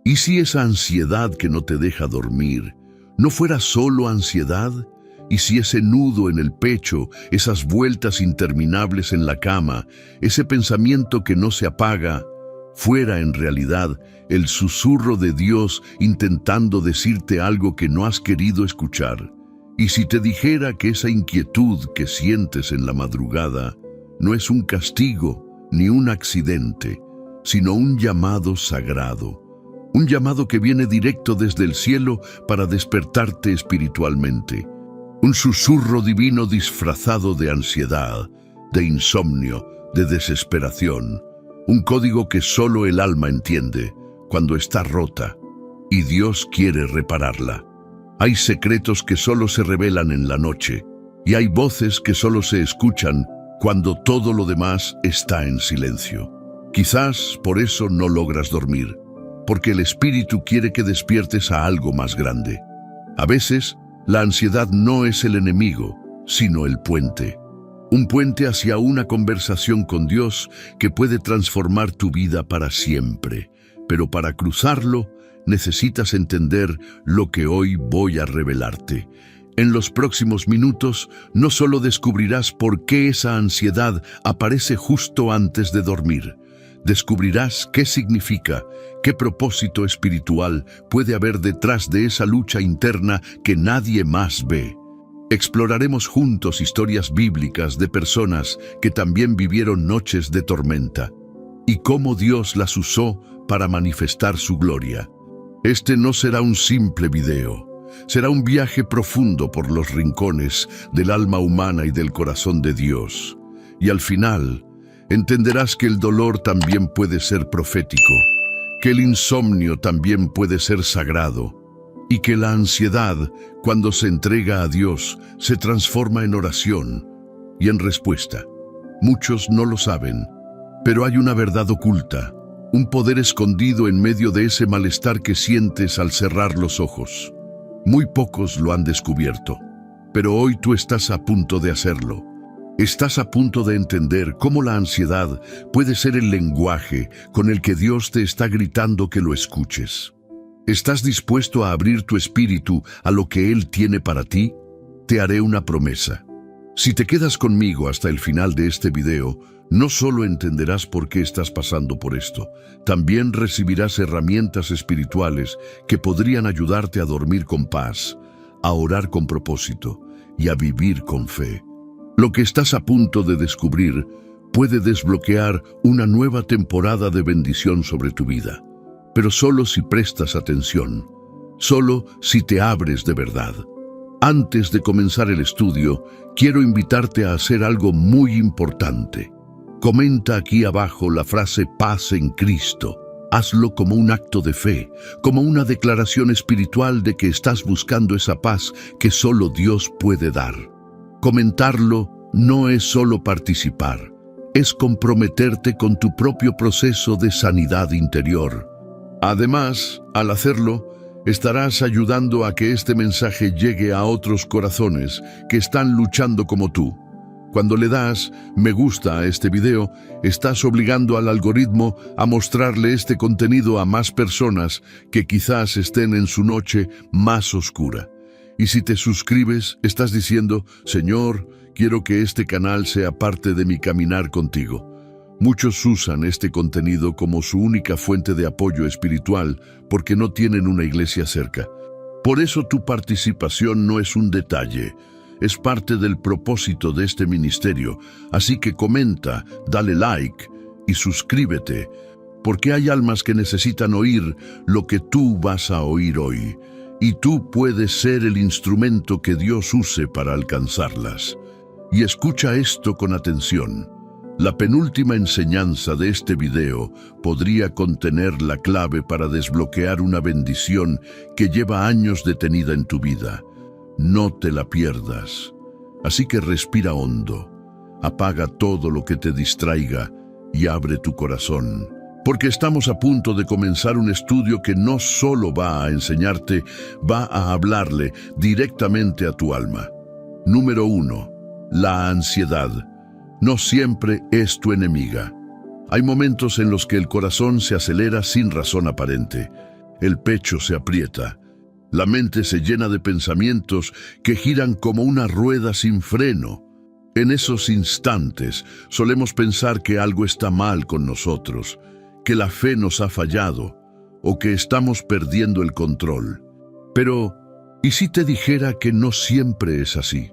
¿Y si esa ansiedad que no te deja dormir no fuera solo ansiedad? ¿Y si ese nudo en el pecho, esas vueltas interminables en la cama, ese pensamiento que no se apaga, fuera en realidad el susurro de Dios intentando decirte algo que no has querido escuchar? ¿Y si te dijera que esa inquietud que sientes en la madrugada no es un castigo ni un accidente, sino un llamado sagrado? Un llamado que viene directo desde el cielo para despertarte espiritualmente. Un susurro divino disfrazado de ansiedad, de insomnio, de desesperación. Un código que solo el alma entiende cuando está rota y Dios quiere repararla. Hay secretos que solo se revelan en la noche y hay voces que solo se escuchan cuando todo lo demás está en silencio. Quizás por eso no logras dormir, porque el espíritu quiere que despiertes a algo más grande. A veces, la ansiedad no es el enemigo, sino el puente. Un puente hacia una conversación con Dios que puede transformar tu vida para siempre. Pero para cruzarlo, necesitas entender lo que hoy voy a revelarte. En los próximos minutos, no solo descubrirás por qué esa ansiedad aparece justo antes de dormir. Descubrirás qué significa, qué propósito espiritual puede haber detrás de esa lucha interna que nadie más ve. Exploraremos juntos historias bíblicas de personas que también vivieron noches de tormenta y cómo Dios las usó para manifestar su gloria. Este no será un simple video, será un viaje profundo por los rincones del alma humana y del corazón de Dios. Y al final, entenderás que el dolor también puede ser profético, que el insomnio también puede ser sagrado, y que la ansiedad, cuando se entrega a Dios, se transforma en oración y en respuesta. Muchos no lo saben, pero hay una verdad oculta, un poder escondido en medio de ese malestar que sientes al cerrar los ojos. Muy pocos lo han descubierto, pero hoy tú estás a punto de hacerlo. Estás a punto de entender cómo la ansiedad puede ser el lenguaje con el que Dios te está gritando que lo escuches. ¿Estás dispuesto a abrir tu espíritu a lo que Él tiene para ti? Te haré una promesa. Si te quedas conmigo hasta el final de este video, no solo entenderás por qué estás pasando por esto, también recibirás herramientas espirituales que podrían ayudarte a dormir con paz, a orar con propósito y a vivir con fe. Lo que estás a punto de descubrir puede desbloquear una nueva temporada de bendición sobre tu vida, pero solo si prestas atención, solo si te abres de verdad. Antes de comenzar el estudio, quiero invitarte a hacer algo muy importante. Comenta aquí abajo la frase paz en Cristo. Hazlo como un acto de fe, como una declaración espiritual de que estás buscando esa paz que solo Dios puede dar. Comentarlo no es solo participar, es comprometerte con tu propio proceso de sanidad interior. Además, al hacerlo, estarás ayudando a que este mensaje llegue a otros corazones que están luchando como tú. Cuando le das me gusta a este video, estás obligando al algoritmo a mostrarle este contenido a más personas que quizás estén en su noche más oscura. Y si te suscribes, estás diciendo, Señor, quiero que este canal sea parte de mi caminar contigo. Muchos usan este contenido como su única fuente de apoyo espiritual porque no tienen una iglesia cerca. Por eso tu participación no es un detalle, es parte del propósito de este ministerio. Así que comenta, dale like y suscríbete, porque hay almas que necesitan oír lo que tú vas a oír hoy. Y tú puedes ser el instrumento que Dios use para alcanzarlas. Y escucha esto con atención. La penúltima enseñanza de este video podría contener la clave para desbloquear una bendición que lleva años detenida en tu vida. No te la pierdas. Así que respira hondo, apaga todo lo que te distraiga y abre tu corazón. Porque estamos a punto de comenzar un estudio que no solo va a enseñarte, va a hablarle directamente a tu alma. Número 1. La ansiedad. No siempre es tu enemiga. Hay momentos en los que el corazón se acelera sin razón aparente. el pecho se aprieta. La mente se llena de pensamientos que giran como una rueda sin freno. En esos instantes solemos pensar que algo está mal con nosotros, que la fe nos ha fallado o que estamos perdiendo el control. Pero, ¿y si te dijera que no siempre es así?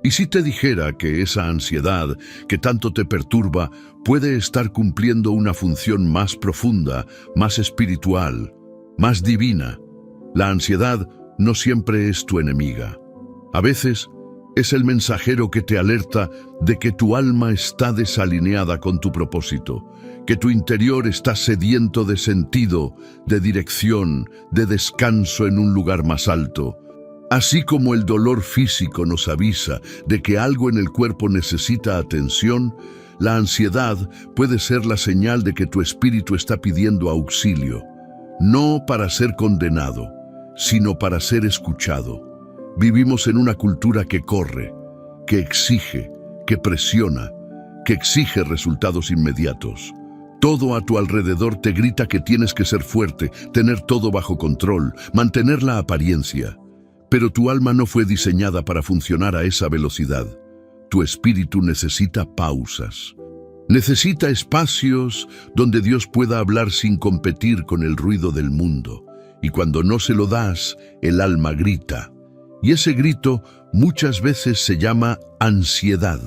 ¿Y si te dijera que esa ansiedad que tanto te perturba puede estar cumpliendo una función más profunda, más espiritual, más divina? La ansiedad no siempre es tu enemiga. A veces es el mensajero que te alerta de que tu alma está desalineada con tu propósito, que tu interior está sediento de sentido, de dirección, de descanso en un lugar más alto. Así como el dolor físico nos avisa de que algo en el cuerpo necesita atención, la ansiedad puede ser la señal de que tu espíritu está pidiendo auxilio, no para ser condenado, sino para ser escuchado. Vivimos en una cultura que corre, que exige, que presiona, que exige resultados inmediatos. Todo a tu alrededor te grita que tienes que ser fuerte, tener todo bajo control, mantener la apariencia. Pero tu alma no fue diseñada para funcionar a esa velocidad. Tu espíritu necesita pausas. Necesita espacios donde Dios pueda hablar sin competir con el ruido del mundo. Y cuando no se lo das, el alma grita. Y ese grito muchas veces se llama ansiedad.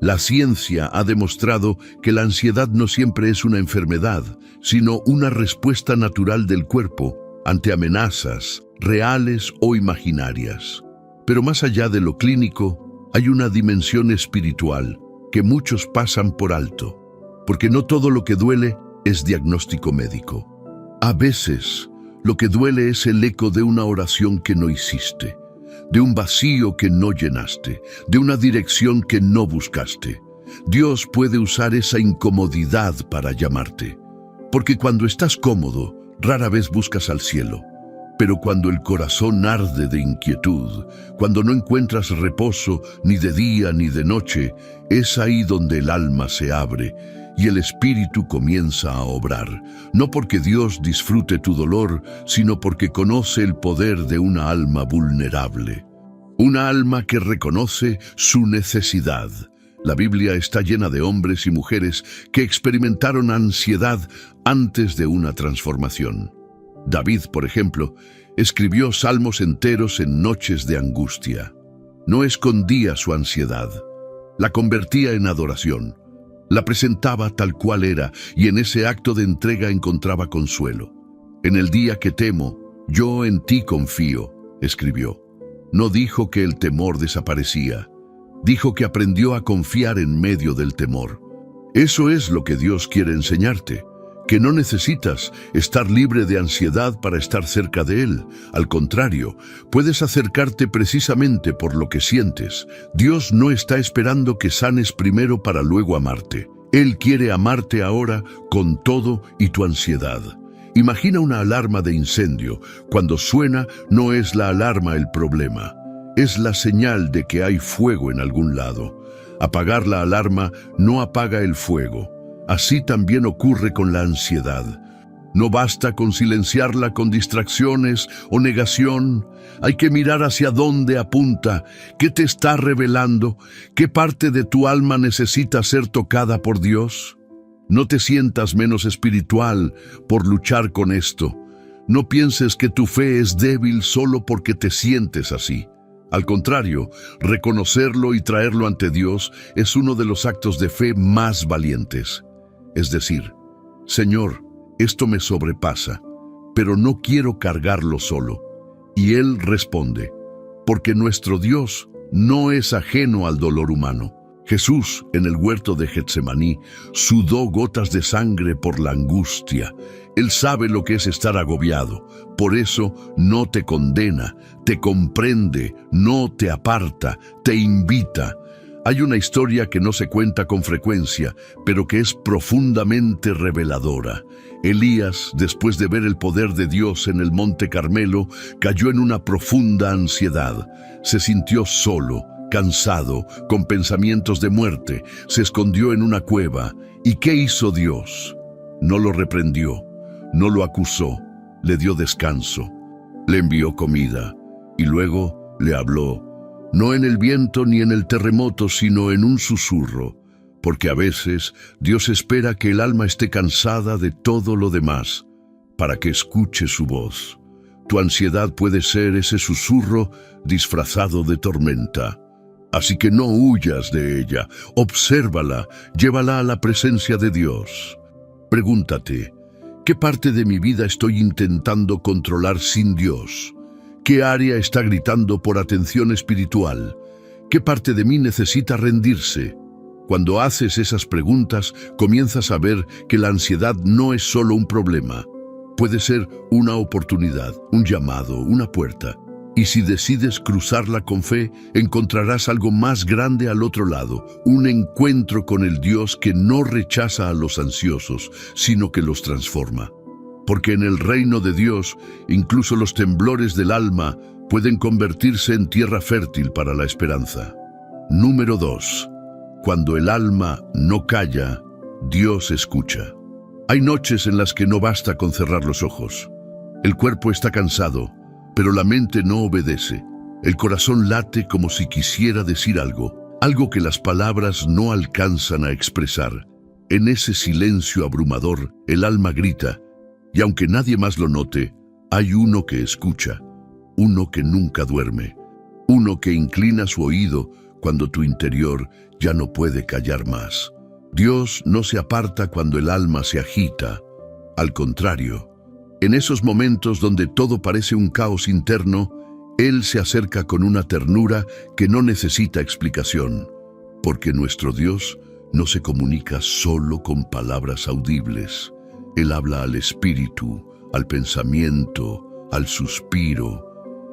La ciencia ha demostrado que la ansiedad no siempre es una enfermedad, sino una respuesta natural del cuerpo ante amenazas, reales o imaginarias. Pero más allá de lo clínico, hay una dimensión espiritual que muchos pasan por alto, porque no todo lo que duele es diagnóstico médico. A veces, lo que duele es el eco de una oración que no hiciste, de un vacío que no llenaste, de una dirección que no buscaste. Dios puede usar esa incomodidad para llamarte, porque cuando estás cómodo, rara vez buscas al cielo. Pero cuando el corazón arde de inquietud, cuando no encuentras reposo ni de día ni de noche, es ahí donde el alma se abre y el espíritu comienza a obrar, no porque Dios disfrute tu dolor, sino porque conoce el poder de una alma vulnerable. Una alma que reconoce su necesidad. La Biblia está llena de hombres y mujeres que experimentaron ansiedad antes de una transformación. David, por ejemplo, escribió salmos enteros en noches de angustia. No escondía su ansiedad, la convertía en adoración, la presentaba tal cual era y en ese acto de entrega encontraba consuelo. En el día que temo, yo en ti confío, escribió. No dijo que el temor desaparecía, dijo que aprendió a confiar en medio del temor. Eso es lo que Dios quiere enseñarte, que no necesitas estar libre de ansiedad para estar cerca de Él. Al contrario, puedes acercarte precisamente por lo que sientes. Dios no está esperando que sanes primero para luego amarte. Él quiere amarte ahora con todo y tu ansiedad. Imagina una alarma de incendio. Cuando suena, no es la alarma el problema. Es la señal de que hay fuego en algún lado. Apagar la alarma no apaga el fuego. Así también ocurre con la ansiedad. No basta con silenciarla con distracciones o negación. Hay que mirar hacia dónde apunta, qué te está revelando, qué parte de tu alma necesita ser tocada por Dios. No te sientas menos espiritual por luchar con esto. No pienses que tu fe es débil solo porque te sientes así. Al contrario, reconocerlo y traerlo ante Dios es uno de los actos de fe más valientes. Es decir, Señor, esto me sobrepasa, pero no quiero cargarlo solo. Y Él responde, porque nuestro Dios no es ajeno al dolor humano. Jesús, en el huerto de Getsemaní, sudó gotas de sangre por la angustia. Él sabe lo que es estar agobiado. Por eso no te condena, te comprende, no te aparta, te invita. Hay una historia que no se cuenta con frecuencia, pero que es profundamente reveladora. Elías, después de ver el poder de Dios en el Monte Carmelo, cayó en una profunda ansiedad. Se sintió solo, cansado, con pensamientos de muerte. Se escondió en una cueva. ¿Y qué hizo Dios? No lo reprendió, no lo acusó. le dio descanso, le envió comida y luego le habló, no en el viento ni en el terremoto, sino en un susurro, porque a veces Dios espera que el alma esté cansada de todo lo demás para que escuche su voz. Tu ansiedad puede ser ese susurro disfrazado de tormenta. Así que no huyas de ella, obsérvala, llévala a la presencia de Dios. Pregúntate, ¿qué parte de mi vida estoy intentando controlar sin Dios? ¿Qué área está gritando por atención espiritual? ¿Qué parte de mí necesita rendirse? Cuando haces esas preguntas, comienzas a ver que la ansiedad no es solo un problema. Puede ser una oportunidad, un llamado, una puerta. Y si decides cruzarla con fe, encontrarás algo más grande al otro lado, un encuentro con el Dios que no rechaza a los ansiosos, sino que los transforma. Porque en el reino de Dios, incluso los temblores del alma pueden convertirse en tierra fértil para la esperanza. Número 2. Cuando el alma no calla, Dios escucha. Hay noches en las que no basta con cerrar los ojos. El cuerpo está cansado, pero la mente no obedece. El corazón late como si quisiera decir algo, algo que las palabras no alcanzan a expresar. En ese silencio abrumador, el alma grita, y aunque nadie más lo note, hay uno que escucha, uno que nunca duerme, uno que inclina su oído cuando tu interior ya no puede callar más. Dios no se aparta cuando el alma se agita. Al contrario, en esos momentos donde todo parece un caos interno, Él se acerca con una ternura que no necesita explicación, porque nuestro Dios no se comunica solo con palabras audibles. Él habla al espíritu, al pensamiento, al suspiro,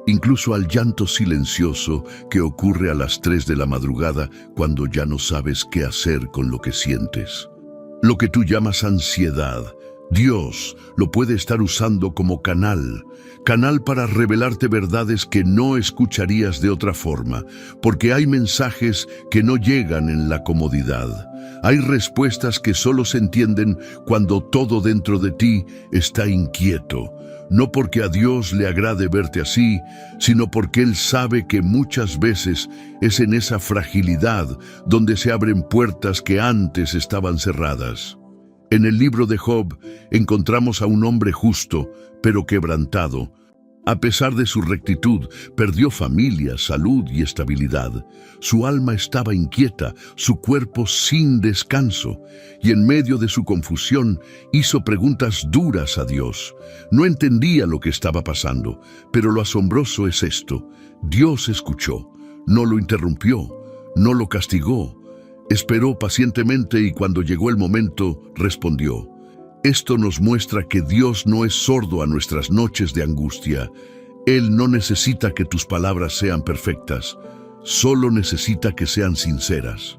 incluso al llanto silencioso que ocurre a las 3 de la madrugada cuando ya no sabes qué hacer con lo que sientes. Lo que tú llamas ansiedad, Dios lo puede estar usando como canal para revelarte verdades que no escucharías de otra forma, porque hay mensajes que no llegan en la comodidad. Hay respuestas que solo se entienden cuando todo dentro de ti está inquieto, no porque a Dios le agrade verte así, sino porque Él sabe que muchas veces es en esa fragilidad donde se abren puertas que antes estaban cerradas. En el libro de Job encontramos a un hombre justo, pero quebrantado. A pesar de su rectitud, perdió familia, salud y estabilidad. Su alma estaba inquieta, su cuerpo sin descanso, y en medio de su confusión hizo preguntas duras a Dios. No entendía lo que estaba pasando, pero lo asombroso es esto: Dios escuchó, no lo interrumpió, no lo castigó. Esperó pacientemente y cuando llegó el momento, respondió. Esto nos muestra que Dios no es sordo a nuestras noches de angustia. Él no necesita que tus palabras sean perfectas, solo necesita que sean sinceras.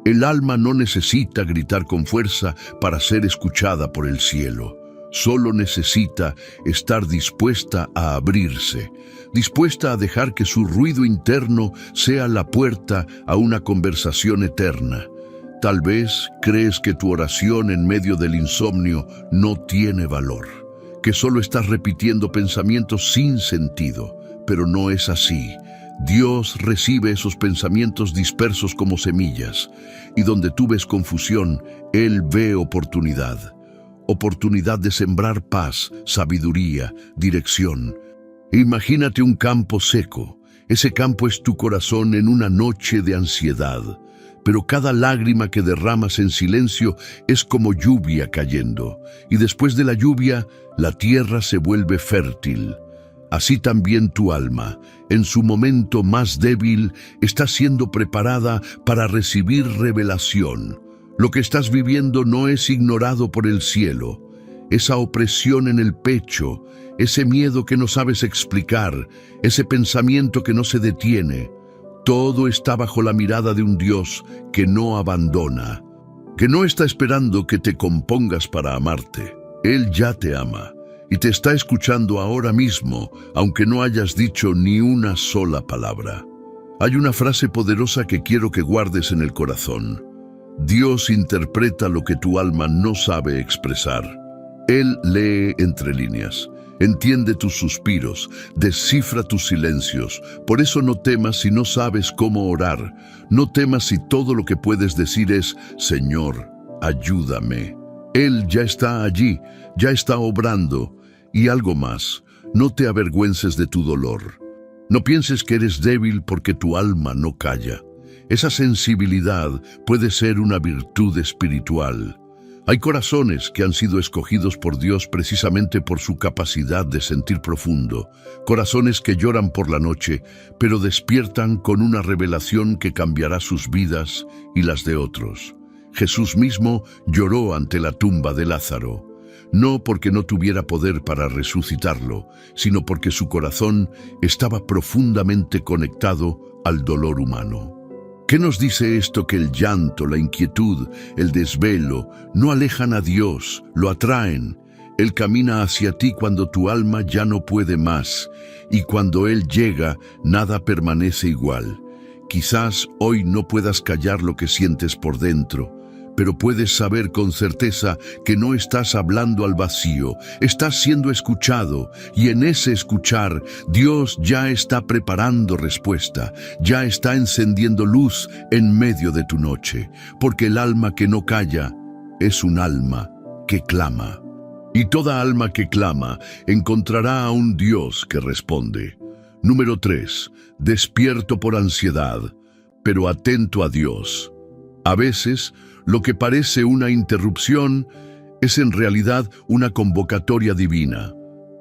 El alma no necesita gritar con fuerza para ser escuchada por el cielo. Solo necesita estar dispuesta a abrirse, dispuesta a dejar que su ruido interno sea la puerta a una conversación eterna. Tal vez crees que tu oración en medio del insomnio no tiene valor, que solo estás repitiendo pensamientos sin sentido, pero no es así. Dios recibe esos pensamientos dispersos como semillas, y donde tú ves confusión, Él ve oportunidad. Oportunidad de sembrar paz, sabiduría, dirección. Imagínate un campo seco. Ese campo es tu corazón en una noche de ansiedad. Pero cada lágrima que derramas en silencio es como lluvia cayendo, y después de la lluvia, la tierra se vuelve fértil. Así también tu alma, en su momento más débil, está siendo preparada para recibir revelación. Lo que estás viviendo no es ignorado por el cielo. Esa opresión en el pecho, ese miedo que no sabes explicar, ese pensamiento que no se detiene, todo está bajo la mirada de un Dios que no abandona, que no está esperando que te compongas para amarte. Él ya te ama y te está escuchando ahora mismo, aunque no hayas dicho ni una sola palabra. Hay una frase poderosa que quiero que guardes en el corazón. Dios interpreta lo que tu alma no sabe expresar. Él lee entre líneas. Entiende tus suspiros, descifra tus silencios. Por eso no temas si no sabes cómo orar. No temas si todo lo que puedes decir es, Señor, ayúdame. Él ya está allí, ya está obrando. Y algo más, no te avergüences de tu dolor. No pienses que eres débil porque tu alma no calla. Esa sensibilidad puede ser una virtud espiritual. Hay corazones que han sido escogidos por Dios precisamente por su capacidad de sentir profundo. Corazones que lloran por la noche, pero despiertan con una revelación que cambiará sus vidas y las de otros. Jesús mismo lloró ante la tumba de Lázaro, no porque no tuviera poder para resucitarlo, sino porque su corazón estaba profundamente conectado al dolor humano. ¿Qué nos dice esto? Que el llanto, la inquietud, el desvelo no alejan a Dios, lo atraen. Él camina hacia ti cuando tu alma ya no puede más, y cuando Él llega, nada permanece igual. Quizás hoy no puedas callar lo que sientes por dentro, pero puedes saber con certeza que no estás hablando al vacío, estás siendo escuchado, y en ese escuchar, Dios ya está preparando respuesta, ya está encendiendo luz en medio de tu noche, porque el alma que no calla es un alma que clama. Y toda alma que clama encontrará a un Dios que responde. Número 3. Despierto por ansiedad, pero atento a Dios. A veces, lo que parece una interrupción es en realidad una convocatoria divina.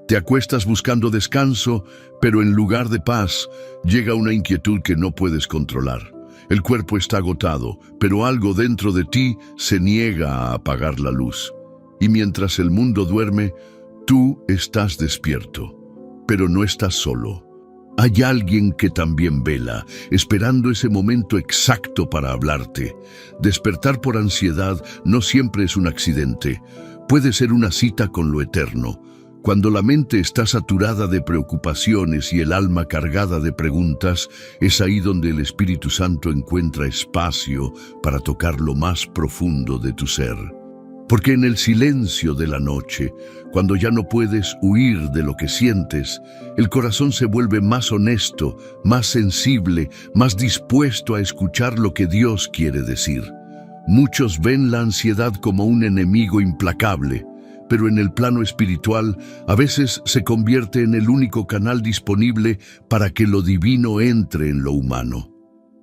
Te acuestas buscando descanso, pero en lugar de paz, llega una inquietud que no puedes controlar. El cuerpo está agotado, pero algo dentro de ti se niega a apagar la luz. Y mientras el mundo duerme, tú estás despierto, pero no estás solo. Hay alguien que también vela, esperando ese momento exacto para hablarte. Despertar por ansiedad no siempre es un accidente. Puede ser una cita con lo eterno. Cuando la mente está saturada de preocupaciones y el alma cargada de preguntas, es ahí donde el Espíritu Santo encuentra espacio para tocar lo más profundo de tu ser. Porque en el silencio de la noche, cuando ya no puedes huir de lo que sientes, el corazón se vuelve más honesto, más sensible, más dispuesto a escuchar lo que Dios quiere decir. Muchos ven la ansiedad como un enemigo implacable, pero en el plano espiritual a veces se convierte en el único canal disponible para que lo divino entre en lo humano.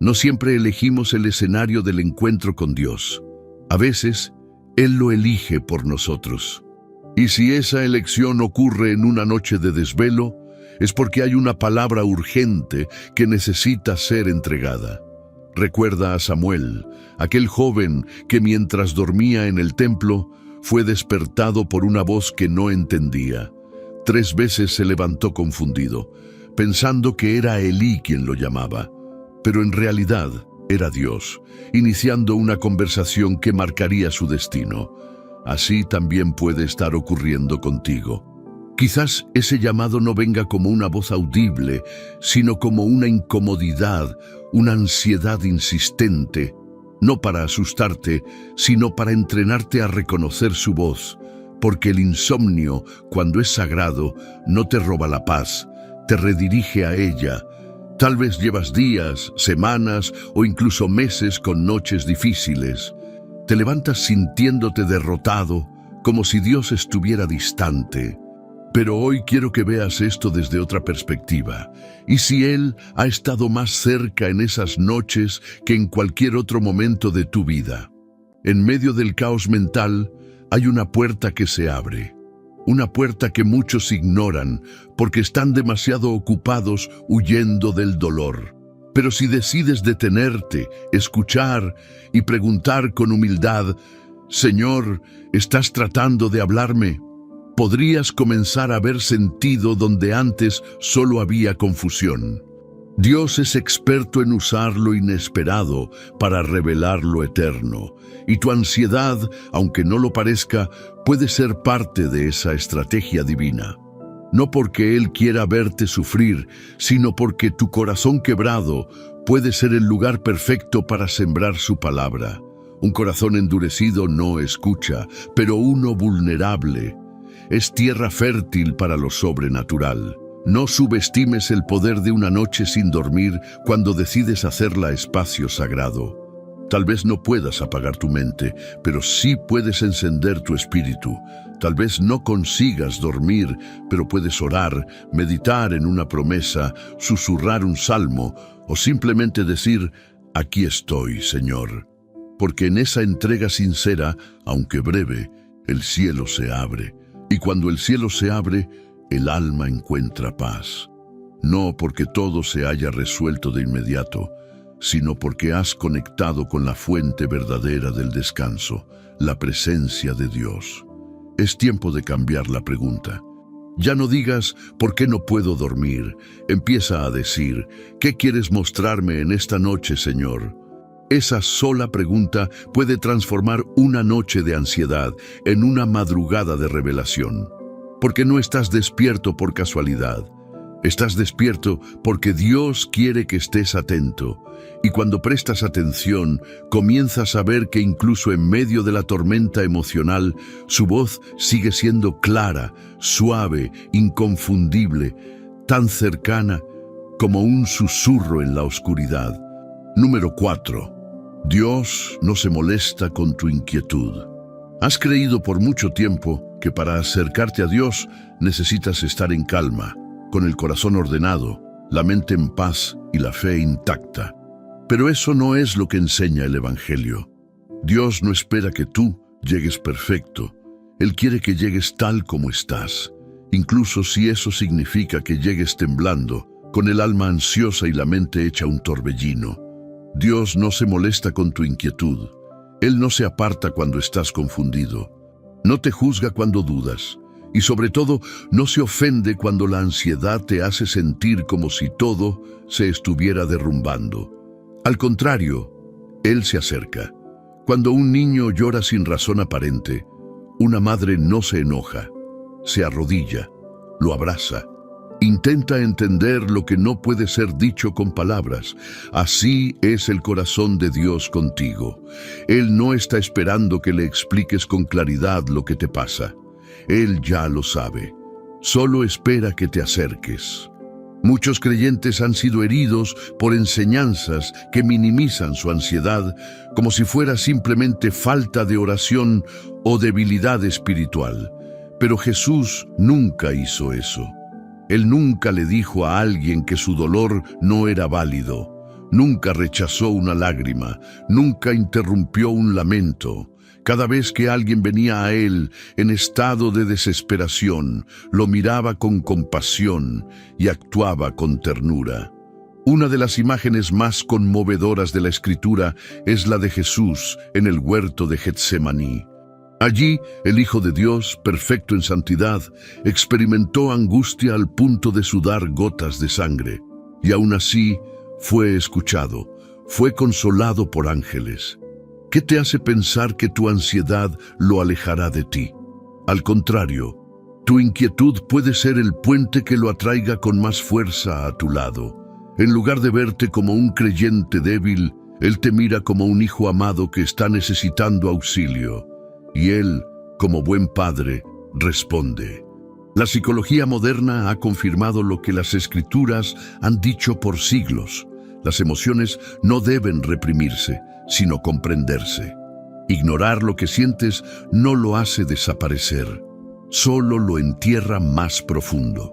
No siempre elegimos el escenario del encuentro con Dios. A veces, Él lo elige por nosotros. Y si esa elección ocurre en una noche de desvelo, es porque hay una palabra urgente que necesita ser entregada. Recuerda a Samuel, aquel joven que mientras dormía en el templo, fue despertado por una voz que no entendía. 3 veces se levantó confundido, pensando que era Elí quien lo llamaba. Pero en realidad era Dios, iniciando una conversación que marcaría su destino. Así también puede estar ocurriendo contigo. Quizás ese llamado no venga como una voz audible, sino como una incomodidad, una ansiedad insistente, no para asustarte, sino para entrenarte a reconocer su voz, porque el insomnio, cuando es sagrado, no te roba la paz, te redirige a ella. Tal vez llevas días, semanas o incluso meses con noches difíciles. Te levantas sintiéndote derrotado, como si Dios estuviera distante. Pero hoy quiero que veas esto desde otra perspectiva. ¿Y si Él ha estado más cerca en esas noches que en cualquier otro momento de tu vida? En medio del caos mental hay una puerta que se abre. Una puerta que muchos ignoran porque están demasiado ocupados huyendo del dolor. Pero si decides detenerte, escuchar y preguntar con humildad, Señor, ¿estás tratando de hablarme?, podrías comenzar a ver sentido donde antes solo había confusión. Dios es experto en usar lo inesperado para revelar lo eterno, y tu ansiedad, aunque no lo parezca, puede ser parte de esa estrategia divina. No porque Él quiera verte sufrir, sino porque tu corazón quebrado puede ser el lugar perfecto para sembrar su palabra. Un corazón endurecido no escucha, pero uno vulnerable es tierra fértil para lo sobrenatural. No subestimes el poder de una noche sin dormir cuando decides hacerla espacio sagrado. Tal vez no puedas apagar tu mente, pero sí puedes encender tu espíritu. Tal vez no consigas dormir, pero puedes orar, meditar en una promesa, susurrar un salmo o simplemente decir: aquí estoy, Señor. Porque en esa entrega sincera, aunque breve, el cielo se abre. Y cuando el cielo se abre, el alma encuentra paz. No porque todo se haya resuelto de inmediato, sino porque has conectado con la fuente verdadera del descanso, la presencia de Dios. Es tiempo de cambiar la pregunta. Ya no digas: ¿por qué no puedo dormir? Empieza a decir: ¿qué quieres mostrarme en esta noche, Señor? Esa sola pregunta puede transformar una noche de ansiedad en una madrugada de revelación. Porque no estás despierto por casualidad. Estás despierto porque Dios quiere que estés atento. Y cuando prestas atención, comienzas a ver que incluso en medio de la tormenta emocional, su voz sigue siendo clara, suave, inconfundible, tan cercana como un susurro en la oscuridad. Número 4. Dios no se molesta con tu inquietud. Has creído por mucho tiempo que para acercarte a Dios necesitas estar en calma, con el corazón ordenado, la mente en paz y la fe intacta. Pero eso no es lo que enseña el Evangelio. Dios no espera que tú llegues perfecto. Él quiere que llegues tal como estás, incluso si eso significa que llegues temblando, con el alma ansiosa y la mente hecha un torbellino. Dios no se molesta con tu inquietud. Él no se aparta cuando estás confundido. No te juzga cuando dudas. Y sobre todo, no se ofende cuando la ansiedad te hace sentir como si todo se estuviera derrumbando. Al contrario, Él se acerca. Cuando un niño llora sin razón aparente, una madre no se enoja, se arrodilla, lo abraza. Intenta entender lo que no puede ser dicho con palabras. Así es el corazón de Dios contigo. Él no está esperando que le expliques con claridad lo que te pasa. Él ya lo sabe. Solo espera que te acerques. Muchos creyentes han sido heridos por enseñanzas que minimizan su ansiedad como si fuera simplemente falta de oración o debilidad espiritual. Pero Jesús nunca hizo eso. Él nunca le dijo a alguien que su dolor no era válido. Nunca rechazó una lágrima. Nunca interrumpió un lamento. Cada vez que alguien venía a Él en estado de desesperación, lo miraba con compasión y actuaba con ternura. Una de las imágenes más conmovedoras de la Escritura es la de Jesús en el huerto de Getsemaní. Allí, el Hijo de Dios, perfecto en santidad, experimentó angustia al punto de sudar gotas de sangre. Y aún así, fue escuchado, fue consolado por ángeles. ¿Qué te hace pensar que tu ansiedad lo alejará de ti? Al contrario, tu inquietud puede ser el puente que lo atraiga con más fuerza a tu lado. En lugar de verte como un creyente débil, Él te mira como un hijo amado que está necesitando auxilio. Y Él, como buen padre, responde. La psicología moderna ha confirmado lo que las Escrituras han dicho por siglos. Las emociones no deben reprimirse, sino comprenderse. Ignorar lo que sientes no lo hace desaparecer, solo lo entierra más profundo.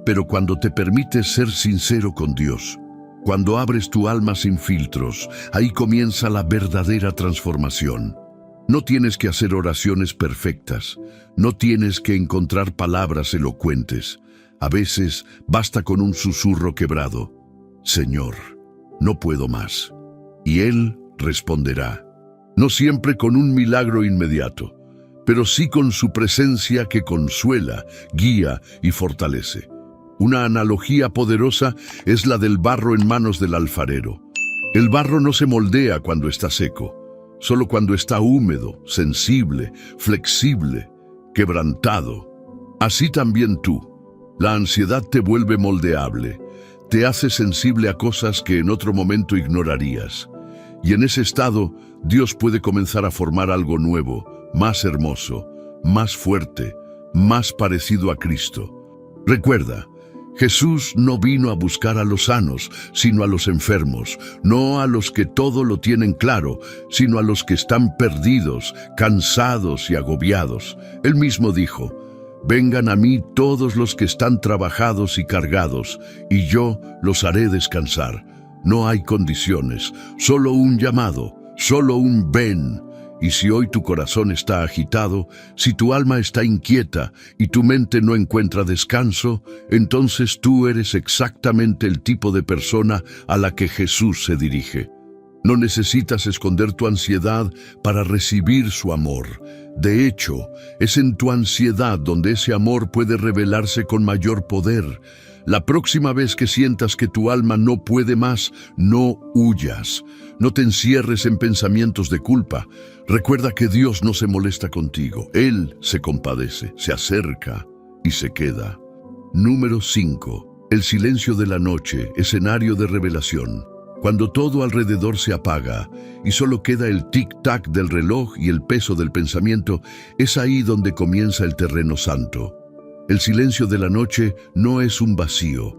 Pero cuando te permites ser sincero con Dios, cuando abres tu alma sin filtros, ahí comienza la verdadera transformación. No tienes que hacer oraciones perfectas, no tienes que encontrar palabras elocuentes. A veces basta con un susurro quebrado: Señor, no puedo más. Y Él responderá, no siempre con un milagro inmediato, pero sí con su presencia que consuela, guía y fortalece. Una analogía poderosa es la del barro en manos del alfarero. El barro no se moldea cuando está seco, solo cuando está húmedo, sensible, flexible, quebrantado. Así también tú. La ansiedad te vuelve moldeable, te hace sensible a cosas que en otro momento ignorarías. Y en ese estado, Dios puede comenzar a formar algo nuevo, más hermoso, más fuerte, más parecido a Cristo. Recuerda, Jesús no vino a buscar a los sanos, sino a los enfermos, no a los que todo lo tienen claro, sino a los que están perdidos, cansados y agobiados. Él mismo dijo: «Vengan a mí todos los que están trabajados y cargados, y yo los haré descansar». No hay condiciones, solo un llamado, solo un ven. Y si hoy tu corazón está agitado, si tu alma está inquieta y tu mente no encuentra descanso, entonces tú eres exactamente el tipo de persona a la que Jesús se dirige. No necesitas esconder tu ansiedad para recibir su amor. De hecho, es en tu ansiedad donde ese amor puede revelarse con mayor poder. La próxima vez que sientas que tu alma no puede más, no huyas. No te encierres en pensamientos de culpa. Recuerda que Dios no se molesta contigo. Él se compadece, se acerca y se queda. Número 5. El silencio de la noche, escenario de revelación. Cuando todo alrededor se apaga y solo queda el tic-tac del reloj y el peso del pensamiento, es ahí donde comienza el terreno santo. El silencio de la noche no es un vacío,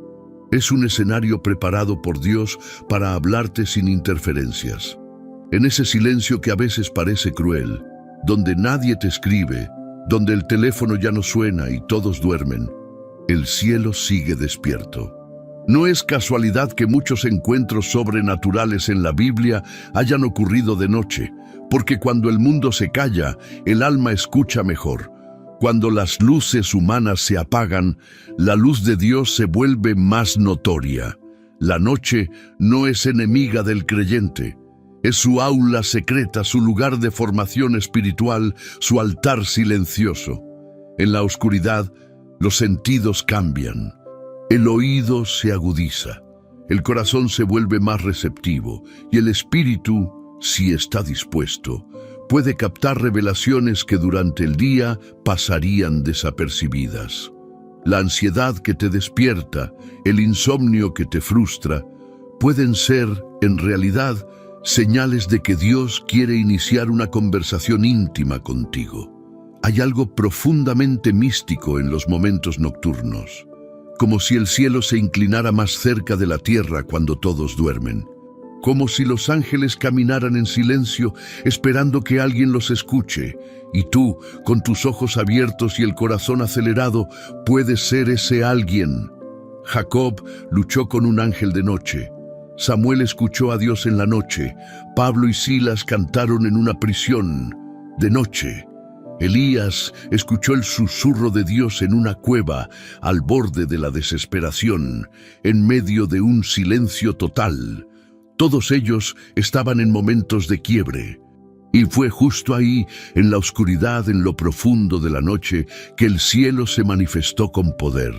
es un escenario preparado por Dios para hablarte sin interferencias. En ese silencio que a veces parece cruel, donde nadie te escribe, donde el teléfono ya no suena y todos duermen, el cielo sigue despierto. No es casualidad que muchos encuentros sobrenaturales en la Biblia hayan ocurrido de noche, porque cuando el mundo se calla, el alma escucha mejor. Cuando las luces humanas se apagan, la luz de Dios se vuelve más notoria. La noche no es enemiga del creyente. Es su aula secreta, su lugar de formación espiritual, su altar silencioso. En la oscuridad, los sentidos cambian. El oído se agudiza, el corazón se vuelve más receptivo y el espíritu, si está dispuesto, puede captar revelaciones que durante el día pasarían desapercibidas. La ansiedad que te despierta, el insomnio que te frustra, pueden ser, en realidad, señales de que Dios quiere iniciar una conversación íntima contigo. Hay algo profundamente místico en los momentos nocturnos, como si el cielo se inclinara más cerca de la tierra cuando todos duermen, como si los ángeles caminaran en silencio esperando que alguien los escuche, y tú, con tus ojos abiertos y el corazón acelerado, puedes ser ese alguien. Jacob luchó con un ángel de noche. Samuel escuchó a Dios en la noche. Pablo y Silas cantaron en una prisión de noche. Elías escuchó el susurro de Dios en una cueva, al borde de la desesperación, en medio de un silencio total. Todos ellos estaban en momentos de quiebre. Y fue justo ahí, en la oscuridad, en lo profundo de la noche, que el cielo se manifestó con poder.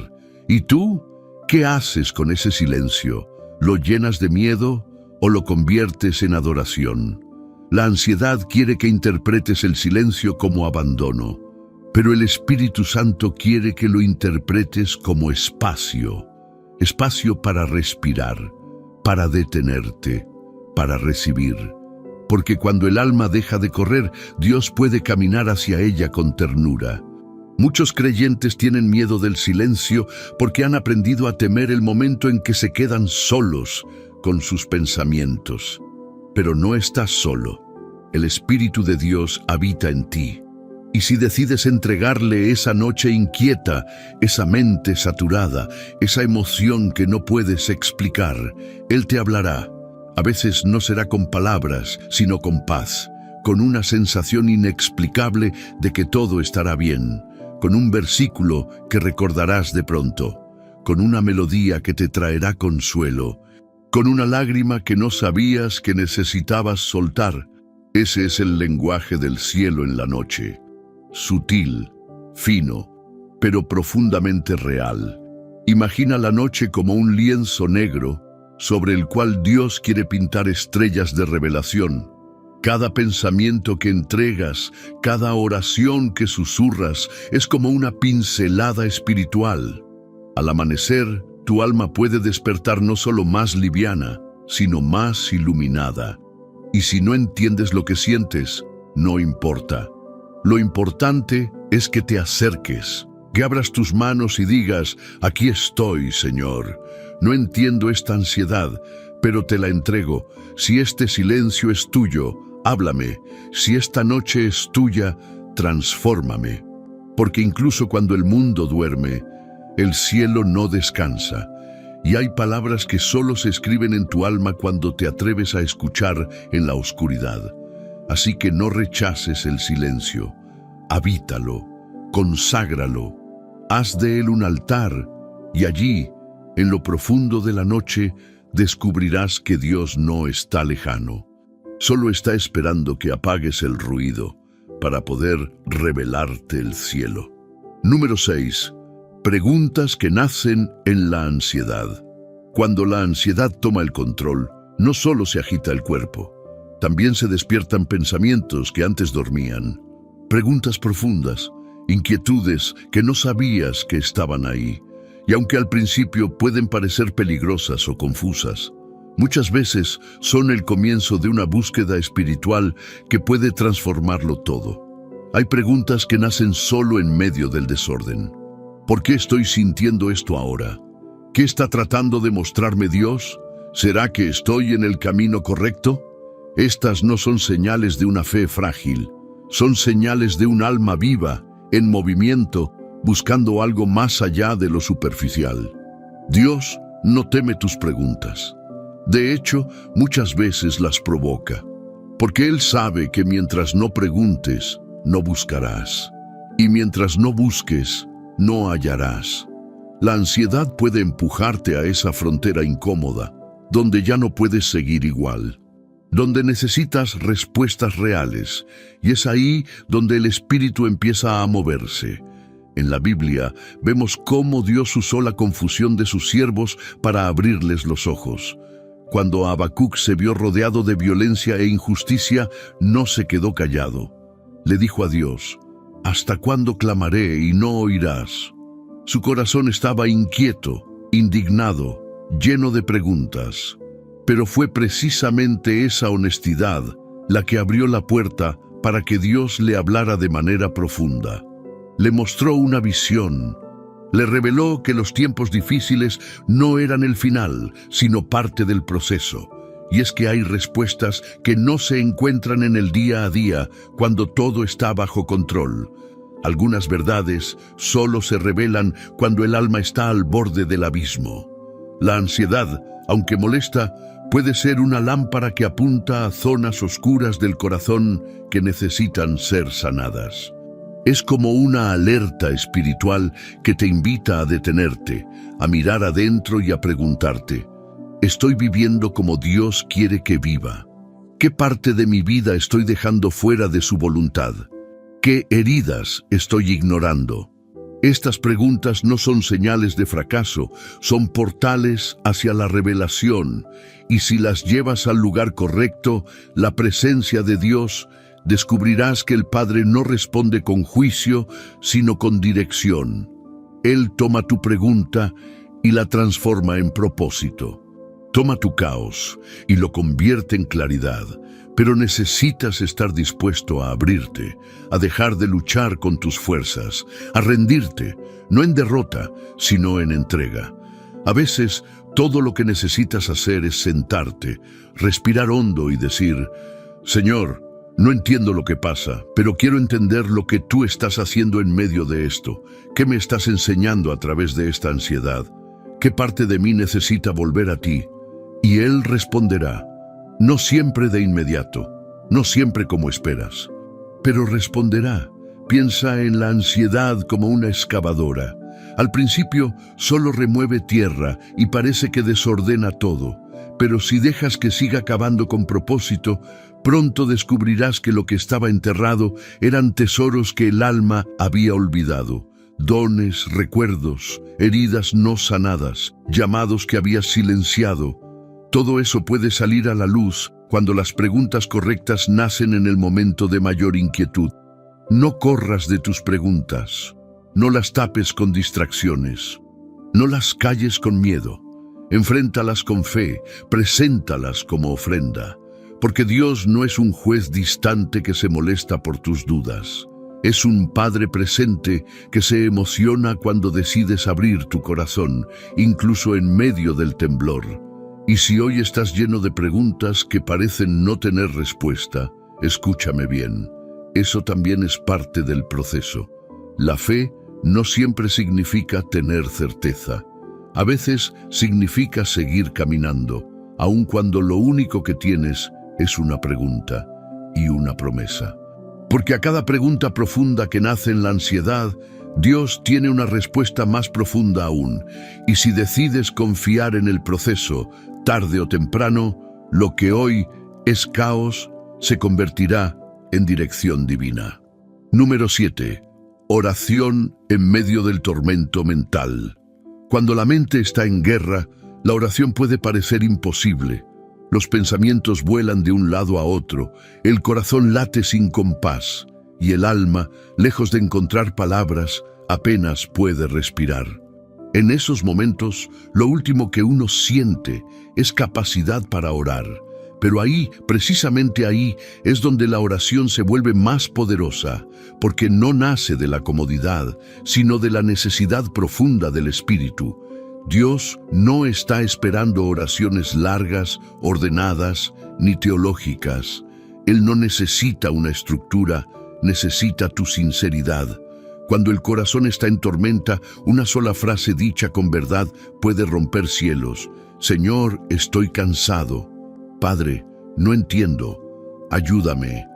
¿Y tú? ¿Qué haces con ese silencio? ¿Lo llenas de miedo o lo conviertes en adoración? La ansiedad quiere que interpretes el silencio como abandono, pero el Espíritu Santo quiere que lo interpretes como espacio para respirar, para detenerte, para recibir. Porque cuando el alma deja de correr, Dios puede caminar hacia ella con ternura. Muchos creyentes tienen miedo del silencio porque han aprendido a temer el momento en que se quedan solos con sus pensamientos. Pero no estás solo. El Espíritu de Dios habita en ti. Y si decides entregarle esa noche inquieta, esa mente saturada, esa emoción que no puedes explicar, Él te hablará. A veces no será con palabras, sino con paz, con una sensación inexplicable de que todo estará bien, con un versículo que recordarás de pronto, con una melodía que te traerá consuelo, con una lágrima que no sabías que necesitabas soltar. Ese es el lenguaje del cielo en la noche, sutil, fino, pero profundamente real. Imagina la noche como un lienzo negro sobre el cual Dios quiere pintar estrellas de revelación. Cada pensamiento que entregas, cada oración que susurras, es como una pincelada espiritual. Al amanecer, tu alma puede despertar no solo más liviana, sino más iluminada. Y si no entiendes lo que sientes, no importa. Lo importante es que te acerques, que abras tus manos y digas: aquí estoy, Señor. No entiendo esta ansiedad, pero te la entrego. Si este silencio es tuyo, háblame. Si esta noche es tuya, transfórmame. Porque incluso cuando el mundo duerme, el cielo no descansa. Y hay palabras que solo se escriben en tu alma cuando te atreves a escuchar en la oscuridad. Así que no rechaces el silencio. Habítalo, conságralo, haz de él un altar, y allí, en lo profundo de la noche, descubrirás que Dios no está lejano. Solo está esperando que apagues el ruido para poder revelarte el cielo. Número 6. Preguntas que nacen en la ansiedad. Cuando la ansiedad toma el control, no solo se agita el cuerpo, también se despiertan pensamientos que antes dormían. Preguntas profundas, inquietudes que no sabías que estaban ahí. Y aunque al principio pueden parecer peligrosas o confusas, muchas veces son el comienzo de una búsqueda espiritual que puede transformarlo todo. Hay preguntas que nacen solo en medio del desorden. ¿Por qué estoy sintiendo esto ahora? ¿Qué está tratando de mostrarme Dios? ¿Será que estoy en el camino correcto? Estas no son señales de una fe frágil, son señales de un alma viva, en movimiento, buscando algo más allá de lo superficial. Dios no teme tus preguntas. De hecho, muchas veces las provoca, porque Él sabe que mientras no preguntes, no buscarás. Y mientras no busques, no hallarás. La ansiedad puede empujarte a esa frontera incómoda, donde ya no puedes seguir igual, donde necesitas respuestas reales, y es ahí donde el espíritu empieza a moverse. En la Biblia vemos cómo Dios usó la confusión de sus siervos para abrirles los ojos. Cuando Habacuc se vio rodeado de violencia e injusticia, no se quedó callado. Le dijo a Dios: ¿hasta cuándo clamaré y no oirás? Su corazón estaba inquieto, indignado, lleno de preguntas. Pero fue precisamente esa honestidad la que abrió la puerta para que Dios le hablara de manera profunda. Le mostró una visión. Le reveló que los tiempos difíciles no eran el final, sino parte del proceso. Y es que hay respuestas que no se encuentran en el día a día cuando todo está bajo control. Algunas verdades solo se revelan cuando el alma está al borde del abismo. La ansiedad, aunque molesta, puede ser una lámpara que apunta a zonas oscuras del corazón que necesitan ser sanadas. Es como una alerta espiritual que te invita a detenerte, a mirar adentro y a preguntarte: ¿estoy viviendo como Dios quiere que viva? ¿Qué parte de mi vida estoy dejando fuera de su voluntad? ¿Qué heridas estoy ignorando? Estas preguntas no son señales de fracaso, son portales hacia la revelación, y si las llevas al lugar correcto, la presencia de Dios, descubrirás que el Padre no responde con juicio, sino con dirección. Él toma tu pregunta y la transforma en propósito. Toma tu caos y lo convierte en claridad, pero necesitas estar dispuesto a abrirte, a dejar de luchar con tus fuerzas, a rendirte, no en derrota, sino en entrega. A veces, todo lo que necesitas hacer es sentarte, respirar hondo y decir: Señor, no entiendo lo que pasa, pero quiero entender lo que tú estás haciendo en medio de esto. ¿Qué me estás enseñando a través de esta ansiedad? ¿Qué parte de mí necesita volver a ti? Y Él responderá, no siempre de inmediato, no siempre como esperas, pero responderá. Piensa en la ansiedad como una excavadora. Al principio solo remueve tierra y parece que desordena todo, pero si dejas que siga cavando con propósito, pronto descubrirás que lo que estaba enterrado eran tesoros que el alma había olvidado, dones, recuerdos, heridas no sanadas, llamados que habías silenciado. Todo eso puede salir a la luz cuando las preguntas correctas nacen en el momento de mayor inquietud. No corras de tus preguntas, no las tapes con distracciones, no las calles con miedo. Enfréntalas con fe, preséntalas como ofrenda, porque Dios no es un juez distante que se molesta por tus dudas. Es un Padre presente que se emociona cuando decides abrir tu corazón, incluso en medio del temblor. Y si hoy estás lleno de preguntas que parecen no tener respuesta, escúchame bien. Eso también es parte del proceso. La fe no siempre significa tener certeza. A veces significa seguir caminando, aun cuando lo único que tienes es una pregunta y una promesa. Porque a cada pregunta profunda que nace en la ansiedad, Dios tiene una respuesta más profunda aún. Y si decides confiar en el proceso, tarde o temprano, lo que hoy es caos se convertirá en dirección divina. Número 7. Oración en medio del tormento mental. Cuando la mente está en guerra, la oración puede parecer imposible. Los pensamientos vuelan de un lado a otro, el corazón late sin compás y el alma, lejos de encontrar palabras, apenas puede respirar. En esos momentos, lo último que uno siente es capacidad para orar. Pero ahí, precisamente ahí, es donde la oración se vuelve más poderosa, porque no nace de la comodidad, sino de la necesidad profunda del Espíritu. Dios no está esperando oraciones largas, ordenadas, ni teológicas. Él no necesita una estructura, necesita tu sinceridad. Cuando el corazón está en tormenta, una sola frase dicha con verdad puede romper cielos. Señor, estoy cansado. Padre, no entiendo. Ayúdame.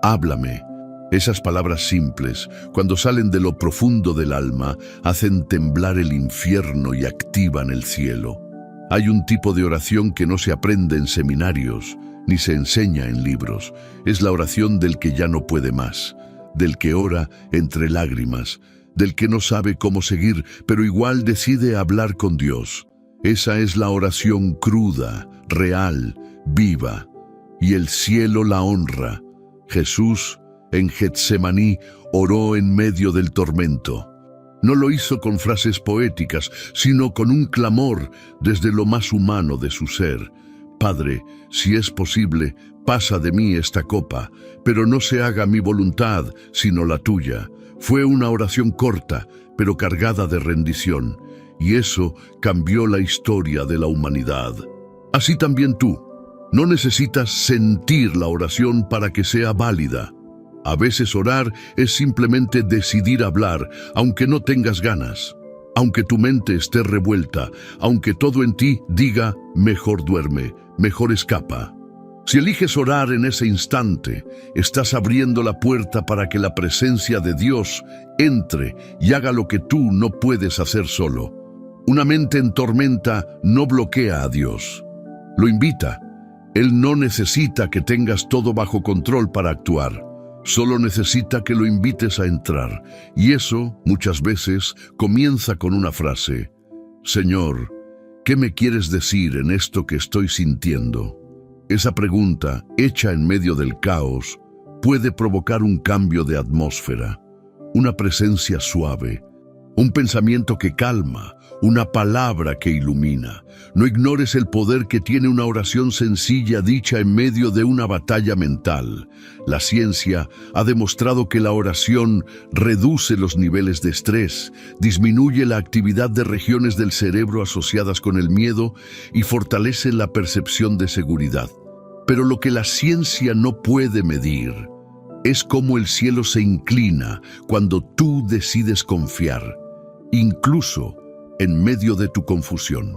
Háblame. Esas palabras simples, cuando salen de lo profundo del alma, hacen temblar el infierno y activan el cielo. Hay un tipo de oración que no se aprende en seminarios, ni se enseña en libros. Es la oración del que ya no puede más, del que ora entre lágrimas, del que no sabe cómo seguir, pero igual decide hablar con Dios. Esa es la oración cruda, real, viva, y el cielo la honra. Jesús, en Getsemaní, oró en medio del tormento. No lo hizo con frases poéticas, sino con un clamor desde lo más humano de su ser. Padre, si es posible, pasa de mí esta copa, pero no se haga mi voluntad, sino la tuya. Fue una oración corta, pero cargada de rendición, y eso cambió la historia de la humanidad. Así también tú. No necesitas sentir la oración para que sea válida. A veces orar es simplemente decidir hablar, aunque no tengas ganas. Aunque tu mente esté revuelta, aunque todo en ti diga, mejor duerme, mejor escapa. Si eliges orar en ese instante, estás abriendo la puerta para que la presencia de Dios entre y haga lo que tú no puedes hacer solo. Una mente en tormenta no bloquea a Dios. Lo invita. Él no necesita que tengas todo bajo control para actuar. Solo necesita que lo invites a entrar. Y eso, muchas veces, comienza con una frase. Señor, ¿qué me quieres decir en esto que estoy sintiendo? Esa pregunta, hecha en medio del caos, puede provocar un cambio de atmósfera, una presencia suave, un pensamiento que calma, una palabra que ilumina. No ignores el poder que tiene una oración sencilla dicha en medio de una batalla mental. La ciencia ha demostrado que la oración reduce los niveles de estrés, disminuye la actividad de regiones del cerebro asociadas con el miedo y fortalece la percepción de seguridad. Pero lo que la ciencia no puede medir es cómo el cielo se inclina cuando tú decides confiar, incluso en medio de tu confusión.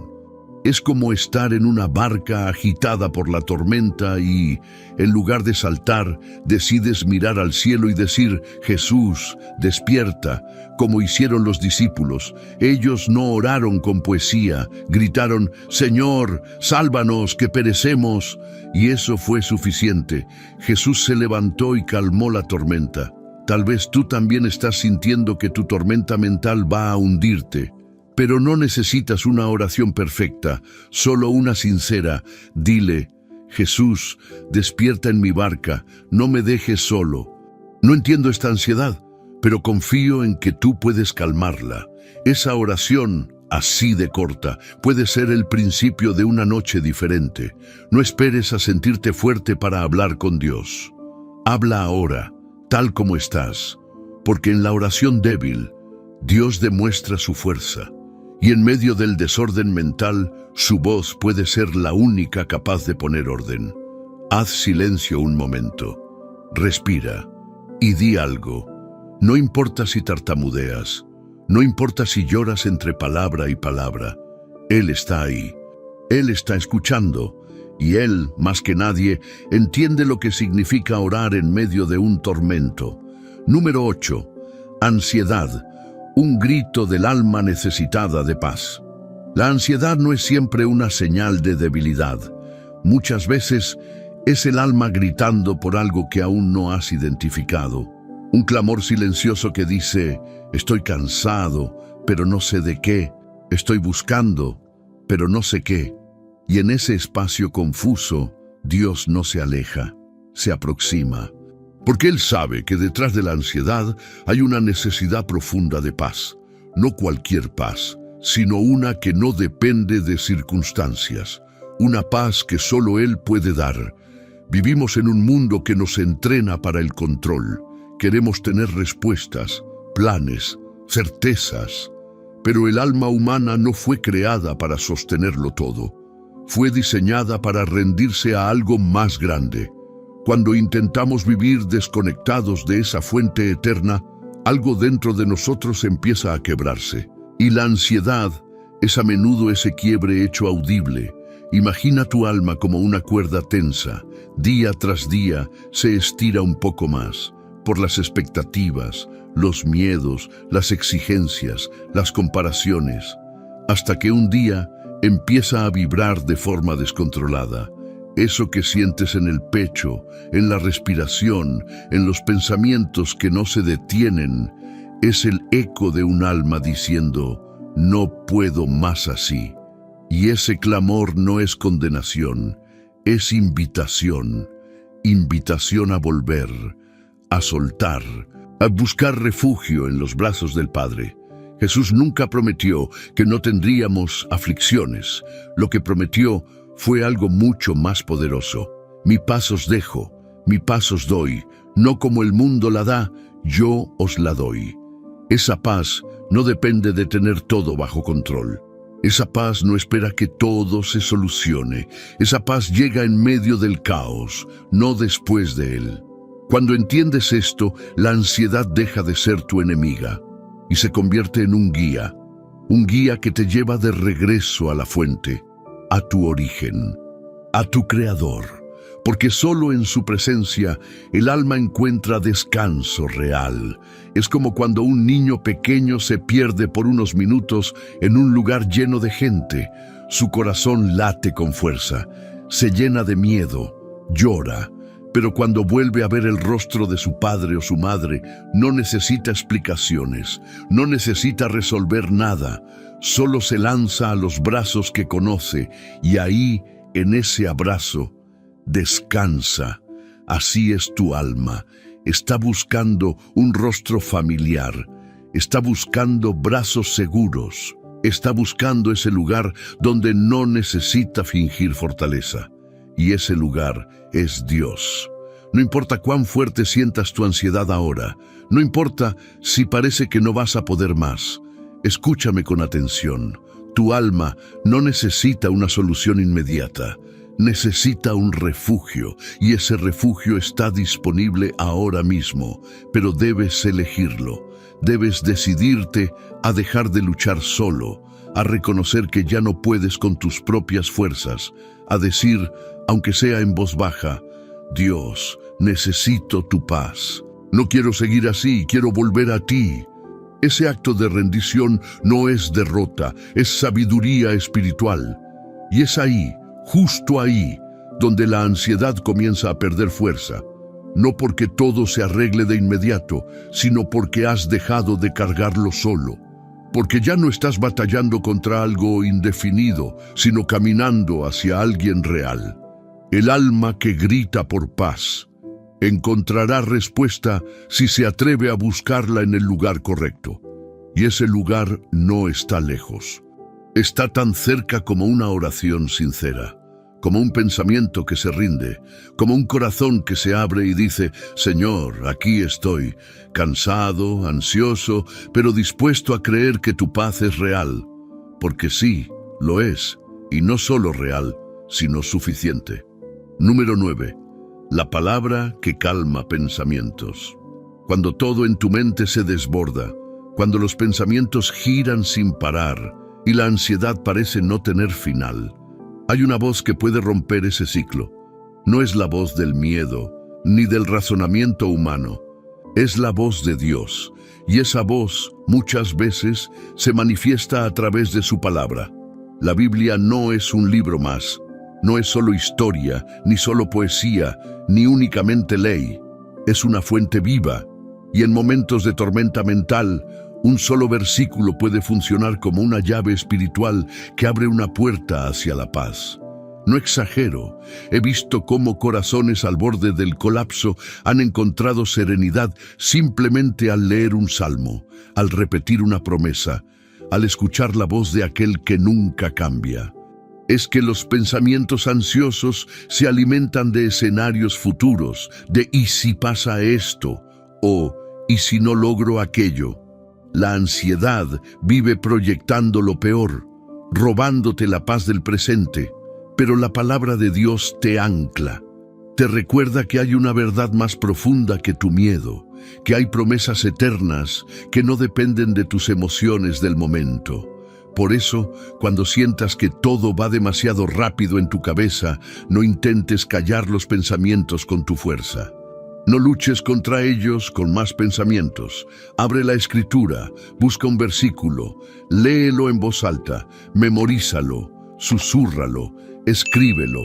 Es como estar en una barca agitada por la tormenta y, en lugar de saltar, decides mirar al cielo y decir, Jesús, despierta, como hicieron los discípulos. Ellos no oraron con poesía, gritaron, Señor, sálvanos, que perecemos. Y eso fue suficiente. Jesús se levantó y calmó la tormenta. Tal vez tú también estás sintiendo que tu tormenta mental va a hundirte. Pero no necesitas una oración perfecta, solo una sincera. Dile, Jesús, despierta en mi barca, no me dejes solo. No entiendo esta ansiedad, pero confío en que tú puedes calmarla. Esa oración, así de corta, puede ser el principio de una noche diferente. No esperes a sentirte fuerte para hablar con Dios. Habla ahora, tal como estás. porque en la oración débil, Dios demuestra su fuerza, y en medio del desorden mental, su voz puede ser la única capaz de poner orden. Haz silencio un momento, respira y di algo. No importa si tartamudeas, no importa si lloras entre palabra y palabra, Él está ahí. Él está escuchando, y Él, más que nadie, entiende lo que significa orar en medio de un tormento. Número 8. Ansiedad, un grito del alma necesitada de paz. La ansiedad no es siempre una señal de debilidad. Muchas veces es el alma gritando por algo que aún no has identificado. Un clamor silencioso que dice, estoy cansado, pero no sé de qué. Estoy buscando, pero no sé qué. Y en ese espacio confuso, Dios no se aleja, se aproxima. Porque Él sabe que detrás de la ansiedad hay una necesidad profunda de paz. No cualquier paz, sino una que no depende de circunstancias. Una paz que solo Él puede dar. Vivimos en un mundo que nos entrena para el control. Queremos tener respuestas, planes, certezas. Pero el alma humana no fue creada para sostenerlo todo. Fue diseñada para rendirse a algo más grande. Cuando intentamos vivir desconectados de esa fuente eterna, algo dentro de nosotros empieza a quebrarse. Y la ansiedad es a menudo ese quiebre hecho audible. Imagina tu alma como una cuerda tensa. Día tras día se estira un poco más, por las expectativas, los miedos, las exigencias, las comparaciones, hasta que un día empieza a vibrar de forma descontrolada. Eso que sientes en el pecho, en la respiración, en los pensamientos que no se detienen, es el eco de un alma diciendo, no puedo más así. Y ese clamor no es condenación, es invitación. Invitación a volver, a soltar, a buscar refugio en los brazos del Padre. Jesús nunca prometió que no tendríamos aflicciones. Lo que prometió fue algo mucho más poderoso. Mi paz os dejo, mi paz os doy, no como el mundo la da, yo os la doy. Esa paz no depende de tener todo bajo control. Esa paz no espera que todo se solucione. Esa paz llega en medio del caos, no después de él. Cuando entiendes esto, la ansiedad deja de ser tu enemiga y se convierte en un guía que te lleva de regreso a la fuente, a tu origen, a tu Creador, porque solo en su presencia el alma encuentra descanso real. Es como cuando un niño pequeño se pierde por unos minutos en un lugar lleno de gente. Su corazón late con fuerza, se llena de miedo, llora, pero cuando vuelve a ver el rostro de su padre o su madre, no necesita explicaciones, no necesita resolver nada, solo se lanza a los brazos que conoce y ahí, en ese abrazo, descansa. Así es tu alma. Está buscando un rostro familiar, está buscando brazos seguros, está buscando ese lugar donde no necesita fingir fortaleza. Y ese lugar es Dios. No importa cuán fuerte sientas tu ansiedad ahora, no importa si parece que no vas a poder más. Escúchame con atención. Tu alma no necesita una solución inmediata. Necesita un refugio, y ese refugio está disponible ahora mismo, pero debes elegirlo. Debes decidirte a dejar de luchar solo, a reconocer que ya no puedes con tus propias fuerzas, a decir, aunque sea en voz baja, Dios, necesito tu paz. No quiero seguir así, quiero volver a ti. Ese acto de rendición no es derrota, es sabiduría espiritual. Y es ahí, justo ahí, donde la ansiedad comienza a perder fuerza. No porque todo se arregle de inmediato, sino porque has dejado de cargarlo solo. Porque ya no estás batallando contra algo indefinido, sino caminando hacia alguien real. El alma que grita por paz encontrará respuesta si se atreve a buscarla en el lugar correcto. Y ese lugar no está lejos. Está tan cerca como una oración sincera, como un pensamiento que se rinde, como un corazón que se abre y dice: Señor, aquí estoy, cansado, ansioso, pero dispuesto a creer que tu paz es real, porque sí, lo es, y no solo real, sino suficiente. Número 9. La palabra que calma pensamientos. Cuando todo en tu mente se desborda, cuando los pensamientos giran sin parar y la ansiedad parece no tener final, hay una voz que puede romper ese ciclo. No es la voz del miedo, ni del razonamiento humano. Es la voz de Dios, y esa voz, muchas veces, se manifiesta a través de su palabra. La Biblia no es un libro más, no es solo historia, ni solo poesía, ni únicamente ley. Es una fuente viva, y en momentos de tormenta mental, un solo versículo puede funcionar como una llave espiritual que abre una puerta hacia la paz. No exagero, he visto cómo corazones al borde del colapso han encontrado serenidad simplemente al leer un salmo, al repetir una promesa, al escuchar la voz de aquel que nunca cambia. Es que los pensamientos ansiosos se alimentan de escenarios futuros, de ¿y si pasa esto? O ¿y si no logro aquello? La ansiedad vive proyectando lo peor, robándote la paz del presente, pero la palabra de Dios te ancla. Te recuerda que hay una verdad más profunda que tu miedo, que hay promesas eternas que no dependen de tus emociones del momento. Por eso, cuando sientas que todo va demasiado rápido en tu cabeza, no intentes callar los pensamientos con tu fuerza. No luches contra ellos con más pensamientos. Abre la Escritura, busca un versículo, léelo en voz alta, memorízalo, susúrralo, escríbelo,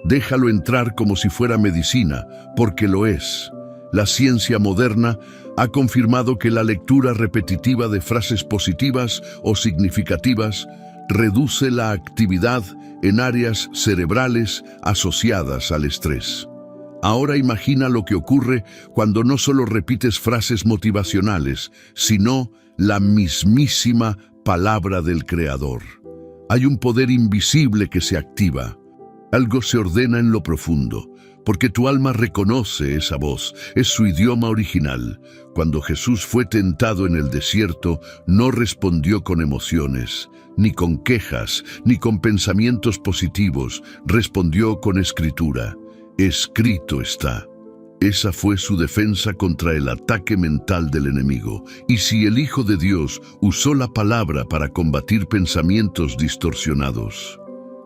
déjalo entrar como si fuera medicina, porque lo es. La ciencia moderna ha confirmado que la lectura repetitiva de frases positivas o significativas reduce la actividad en áreas cerebrales asociadas al estrés. Ahora imagina lo que ocurre cuando no solo repites frases motivacionales, sino la mismísima palabra del Creador. Hay un poder invisible que se activa. Algo se ordena en lo profundo, porque tu alma reconoce esa voz, es su idioma original. Cuando Jesús fue tentado en el desierto, no respondió con emociones, ni con quejas, ni con pensamientos positivos, respondió con escritura. Escrito está. Esa fue su defensa contra el ataque mental del enemigo. Y si el Hijo de Dios usó la palabra para combatir pensamientos distorsionados,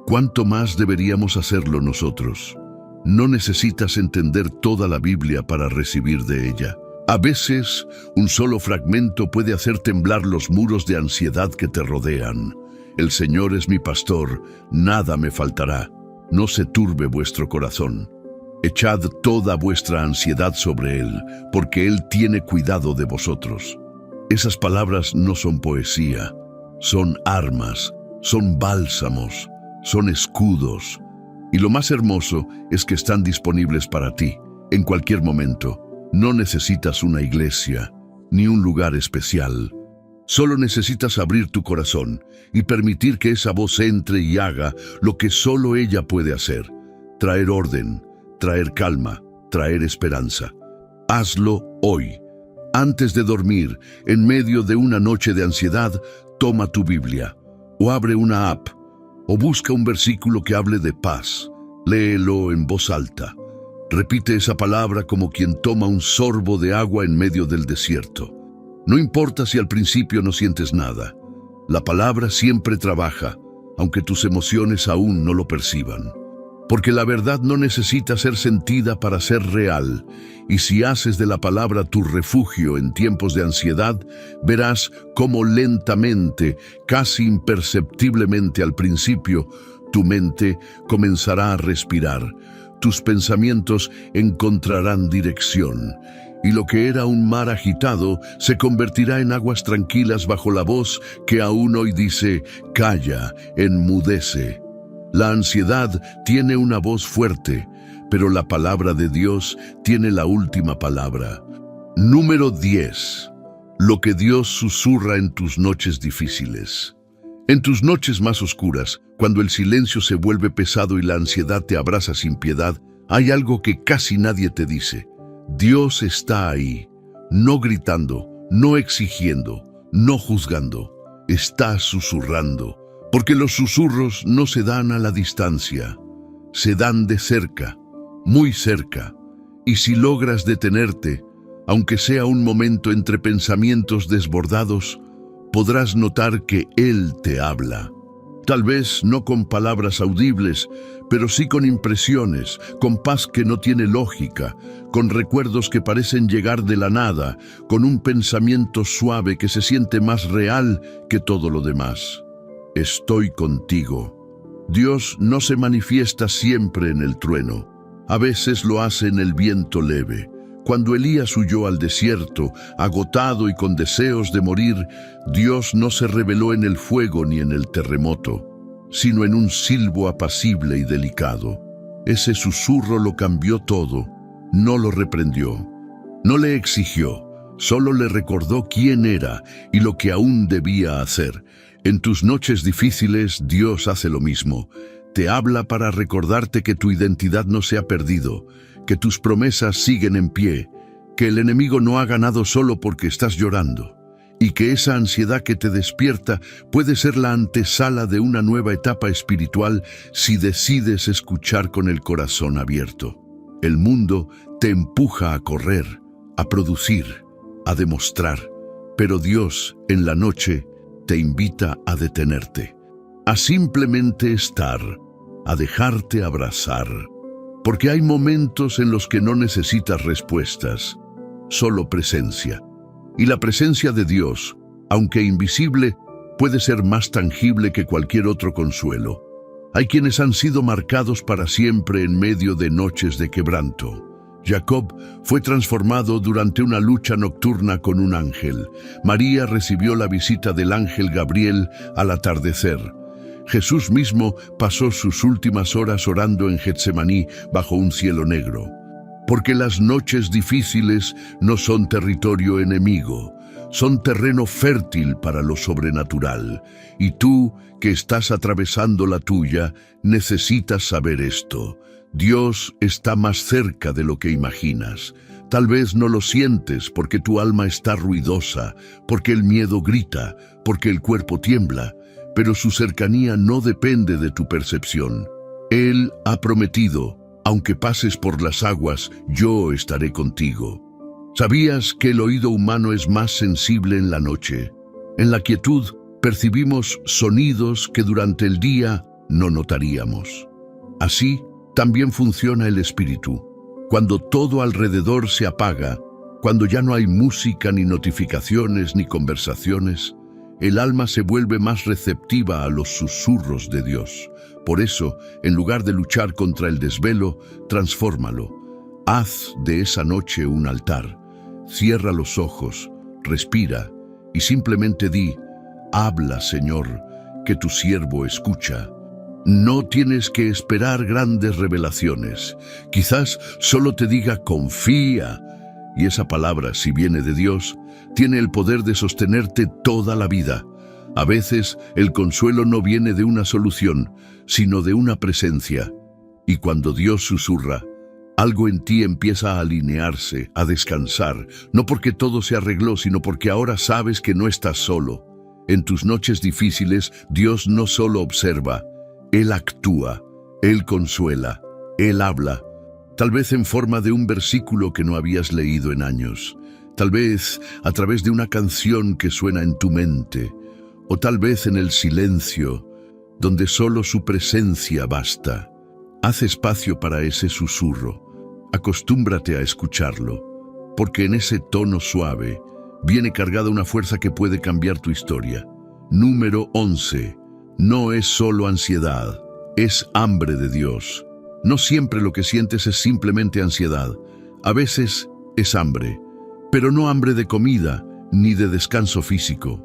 ¿cuánto más deberíamos hacerlo nosotros? No necesitas entender toda la Biblia para recibir de ella. A veces, un solo fragmento puede hacer temblar los muros de ansiedad que te rodean. El Señor es mi pastor, nada me faltará. No se turbe vuestro corazón. Echad toda vuestra ansiedad sobre Él, porque Él tiene cuidado de vosotros. Esas palabras no son poesía, son armas, son bálsamos, son escudos. Y lo más hermoso es que están disponibles para ti, en cualquier momento. No necesitas una iglesia, ni un lugar especial. Solo necesitas abrir tu corazón y permitir que esa voz entre y haga lo que solo ella puede hacer: traer orden, traer calma, traer esperanza. Hazlo hoy. Antes de dormir, en medio de una noche de ansiedad, toma tu Biblia, o abre una app, o busca un versículo que hable de paz. Léelo en voz alta. Repite esa palabra como quien toma un sorbo de agua en medio del desierto. No importa si al principio no sientes nada. La palabra siempre trabaja, aunque tus emociones aún no lo perciban. Porque la verdad no necesita ser sentida para ser real, y si haces de la palabra tu refugio en tiempos de ansiedad, verás cómo lentamente, casi imperceptiblemente al principio, tu mente comenzará a respirar, tus pensamientos encontrarán dirección, y lo que era un mar agitado se convertirá en aguas tranquilas bajo la voz que aún hoy dice: calla, enmudece. La ansiedad tiene una voz fuerte, pero la palabra de Dios tiene la última palabra. Número 10. Lo que Dios susurra en tus noches difíciles. En tus noches más oscuras, cuando el silencio se vuelve pesado y la ansiedad te abraza sin piedad, hay algo que casi nadie te dice. Dios está ahí, no gritando, no exigiendo, no juzgando. Está susurrando, porque los susurros no se dan a la distancia, se dan de cerca, muy cerca. Y si logras detenerte, aunque sea un momento entre pensamientos desbordados, podrás notar que Él te habla. Tal vez no con palabras audibles, pero sí con impresiones, con paz que no tiene lógica, con recuerdos que parecen llegar de la nada, con un pensamiento suave que se siente más real que todo lo demás. Estoy contigo. Dios no se manifiesta siempre en el trueno. A veces lo hace en el viento leve. Cuando Elías huyó al desierto, agotado y con deseos de morir, Dios no se reveló en el fuego ni en el terremoto, sino en un silbo apacible y delicado. Ese susurro lo cambió todo. No lo reprendió, no le exigió, solo le recordó quién era y lo que aún debía hacer. En tus noches difíciles, Dios hace lo mismo. Te habla para recordarte que tu identidad no se ha perdido, que tus promesas siguen en pie, que el enemigo no ha ganado solo porque estás llorando, y que esa ansiedad que te despierta puede ser la antesala de una nueva etapa espiritual si decides escuchar con el corazón abierto. El mundo te empuja a correr, a producir, a demostrar, pero Dios, en la noche, te invita a detenerte, a simplemente estar, a dejarte abrazar. Porque hay momentos en los que no necesitas respuestas, solo presencia. Y la presencia de Dios, aunque invisible, puede ser más tangible que cualquier otro consuelo. Hay quienes han sido marcados para siempre en medio de noches de quebranto. Jacob fue transformado durante una lucha nocturna con un ángel. María recibió la visita del ángel Gabriel al atardecer. Jesús mismo pasó sus últimas horas orando en Getsemaní bajo un cielo negro. Porque las noches difíciles no son territorio enemigo, son terreno fértil para lo sobrenatural. Y tú, que estás atravesando la tuya, necesitas saber esto. Dios está más cerca de lo que imaginas. Tal vez no lo sientes porque tu alma está ruidosa, porque el miedo grita, porque el cuerpo tiembla, pero su cercanía no depende de tu percepción. Él ha prometido, aunque pases por las aguas, yo estaré contigo. ¿Sabías que el oído humano es más sensible en la noche? En la quietud percibimos sonidos que durante el día no notaríamos. Así también funciona el espíritu. Cuando todo alrededor se apaga, cuando ya no hay música, ni notificaciones, ni conversaciones, el alma se vuelve más receptiva a los susurros de Dios. Por eso, en lugar de luchar contra el desvelo, transfórmalo. Haz de esa noche un altar. Cierra los ojos, respira y simplemente di: habla, Señor, que tu siervo escucha. No tienes que esperar grandes revelaciones. Quizás solo te diga confía. Y esa palabra, si viene de Dios, tiene el poder de sostenerte toda la vida. A veces el consuelo no viene de una solución, sino de una presencia. Y cuando Dios susurra, algo en ti empieza a alinearse, a descansar, no porque todo se arregló, sino porque ahora sabes que no estás solo. En tus noches difíciles, Dios no solo observa, Él actúa, Él consuela, Él habla, tal vez en forma de un versículo que no habías leído en años, tal vez a través de una canción que suena en tu mente, o tal vez en el silencio, donde solo su presencia basta. Haz espacio para ese susurro, acostúmbrate a escucharlo, porque en ese tono suave viene cargada una fuerza que puede cambiar tu historia. Número 11. No es solo ansiedad, es hambre de Dios. No siempre lo que sientes es simplemente ansiedad. A veces es hambre, pero no hambre de comida ni de descanso físico.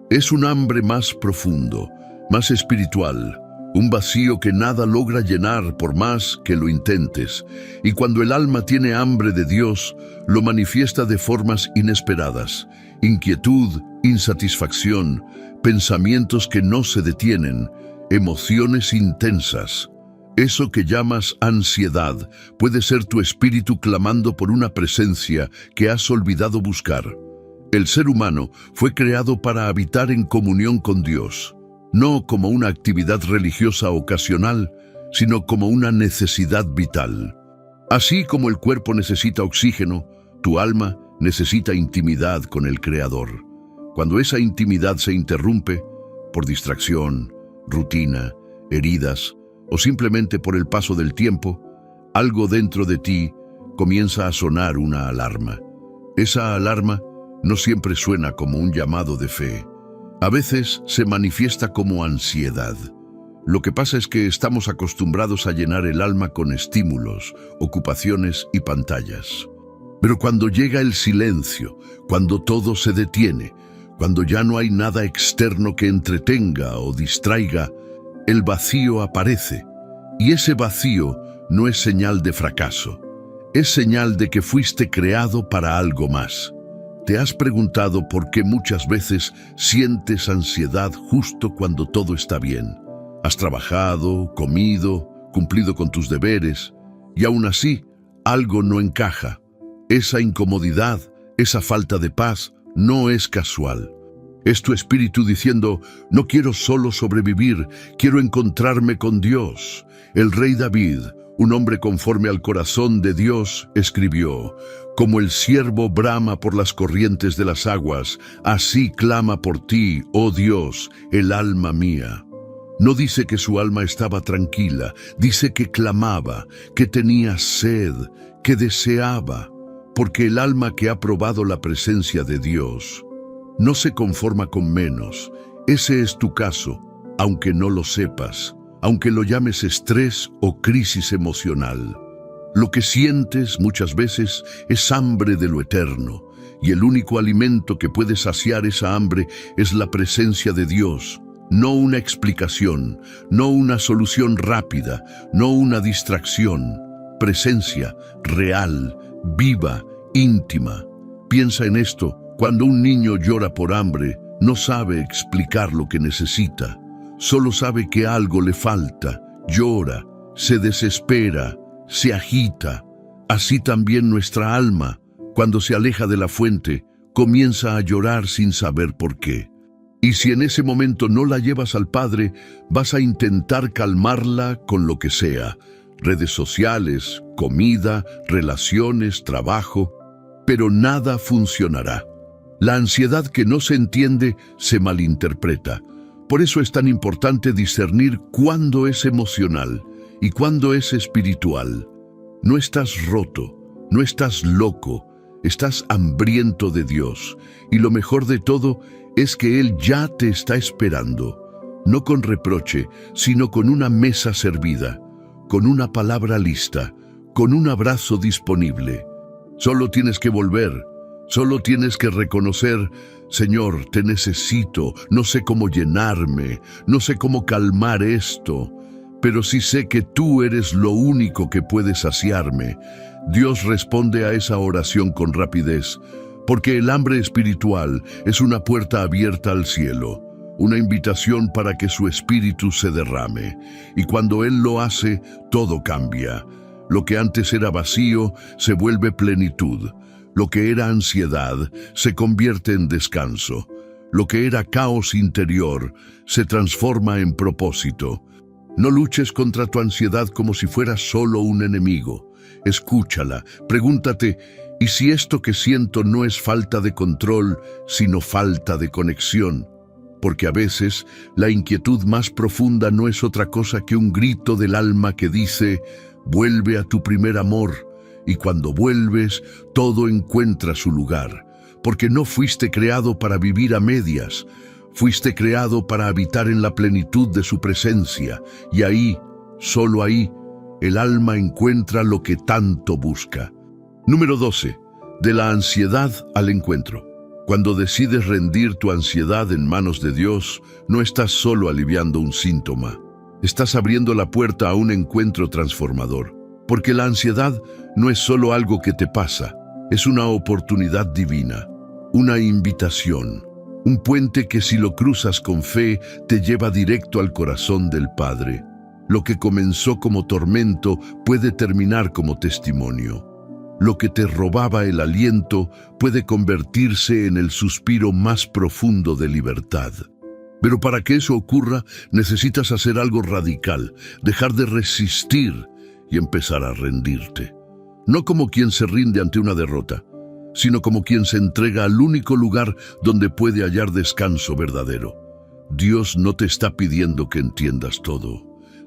Es un hambre más profundo, más espiritual, un vacío que nada logra llenar por más que lo intentes. Y cuando el alma tiene hambre de Dios, lo manifiesta de formas inesperadas: inquietud, insatisfacción, pensamientos que no se detienen, emociones intensas. Eso que llamas ansiedad puede ser tu espíritu clamando por una presencia que has olvidado buscar. El ser humano fue creado para habitar en comunión con Dios, no como una actividad religiosa ocasional, sino como una necesidad vital. Así como el cuerpo necesita oxígeno, tu alma necesita intimidad con el Creador. Cuando esa intimidad se interrumpe, por distracción, rutina, heridas, o simplemente por el paso del tiempo, algo dentro de ti comienza a sonar una alarma. Esa alarma no siempre suena como un llamado de fe. A veces se manifiesta como ansiedad. Lo que pasa es que estamos acostumbrados a llenar el alma con estímulos, ocupaciones y pantallas. Pero cuando llega el silencio, cuando todo se detiene, cuando ya no hay nada externo que entretenga o distraiga, el vacío aparece. Y ese vacío no es señal de fracaso, es señal de que fuiste creado para algo más. ¿Te has preguntado por qué muchas veces sientes ansiedad justo cuando todo está bien? Has trabajado, comido, cumplido con tus deberes, y aún así algo no encaja. Esa incomodidad, esa falta de paz, no es casual. Es tu espíritu diciendo: no quiero solo sobrevivir, quiero encontrarme con Dios. El rey David, un hombre conforme al corazón de Dios, escribió: como el ciervo brama por las corrientes de las aguas, así clama por ti, oh Dios, el alma mía. No dice que su alma estaba tranquila, dice que clamaba, que tenía sed, que deseaba, porque el alma que ha probado la presencia de Dios no se conforma con menos. Ese es tu caso, aunque no lo sepas, aunque lo llames estrés o crisis emocional. Lo que sientes muchas veces es hambre de lo eterno, y el único alimento que puede saciar esa hambre es la presencia de Dios. No una explicación, no una solución rápida, no una distracción. Presencia real, viva, íntima. Piensa en esto: cuando un niño llora por hambre, no sabe explicar lo que necesita. Solo sabe que algo le falta, llora, se desespera, se agita. Así también nuestra alma, cuando se aleja de la fuente, comienza a llorar sin saber por qué. Y si en ese momento no la llevas al Padre, vas a intentar calmarla con lo que sea: redes sociales, comida, relaciones, trabajo, pero nada funcionará. La ansiedad que no se entiende se malinterpreta. Por eso es tan importante discernir cuándo es emocional y cuándo es espiritual. No estás roto, no estás loco, estás hambriento de Dios. Y lo mejor de todo es que Él ya te está esperando, no con reproche, sino con una mesa servida, con una palabra lista, con un abrazo disponible. Solo tienes que volver. Solo tienes que reconocer: Señor, te necesito, no sé cómo llenarme, no sé cómo calmar esto, pero sí sé que tú eres lo único que puede saciarme. Dios responde a esa oración con rapidez, porque el hambre espiritual es una puerta abierta al cielo, una invitación para que su espíritu se derrame. Y cuando Él lo hace, todo cambia. Lo que antes era vacío se vuelve plenitud. Lo que era ansiedad se convierte en descanso. Lo que era caos interior se transforma en propósito. No luches contra tu ansiedad como si fuera solo un enemigo. Escúchala, pregúntate: ¿y si esto que siento no es falta de control, sino falta de conexión? Porque a veces la inquietud más profunda no es otra cosa que un grito del alma que dice: vuelve a tu primer amor. Y cuando vuelves, todo encuentra su lugar, porque no fuiste creado para vivir a medias, fuiste creado para habitar en la plenitud de su presencia, y ahí, solo ahí, el alma encuentra lo que tanto busca. Número 12. De la ansiedad al encuentro. Cuando decides rendir tu ansiedad en manos de Dios, no estás solo aliviando un síntoma, Estás abriendo la puerta a un encuentro transformador, porque la ansiedad no es solo algo que te pasa, es una oportunidad divina, una invitación, un puente que si lo cruzas con fe te lleva directo al corazón del Padre. Lo que comenzó como tormento puede terminar como testimonio. Lo que te robaba el aliento puede convertirse en el suspiro más profundo de libertad. Pero para que eso ocurra, necesitas hacer algo radical, dejar de resistir y empezar a rendirte. No como quien se rinde ante una derrota, sino como quien se entrega al único lugar donde puede hallar descanso verdadero. Dios no te está pidiendo que entiendas todo.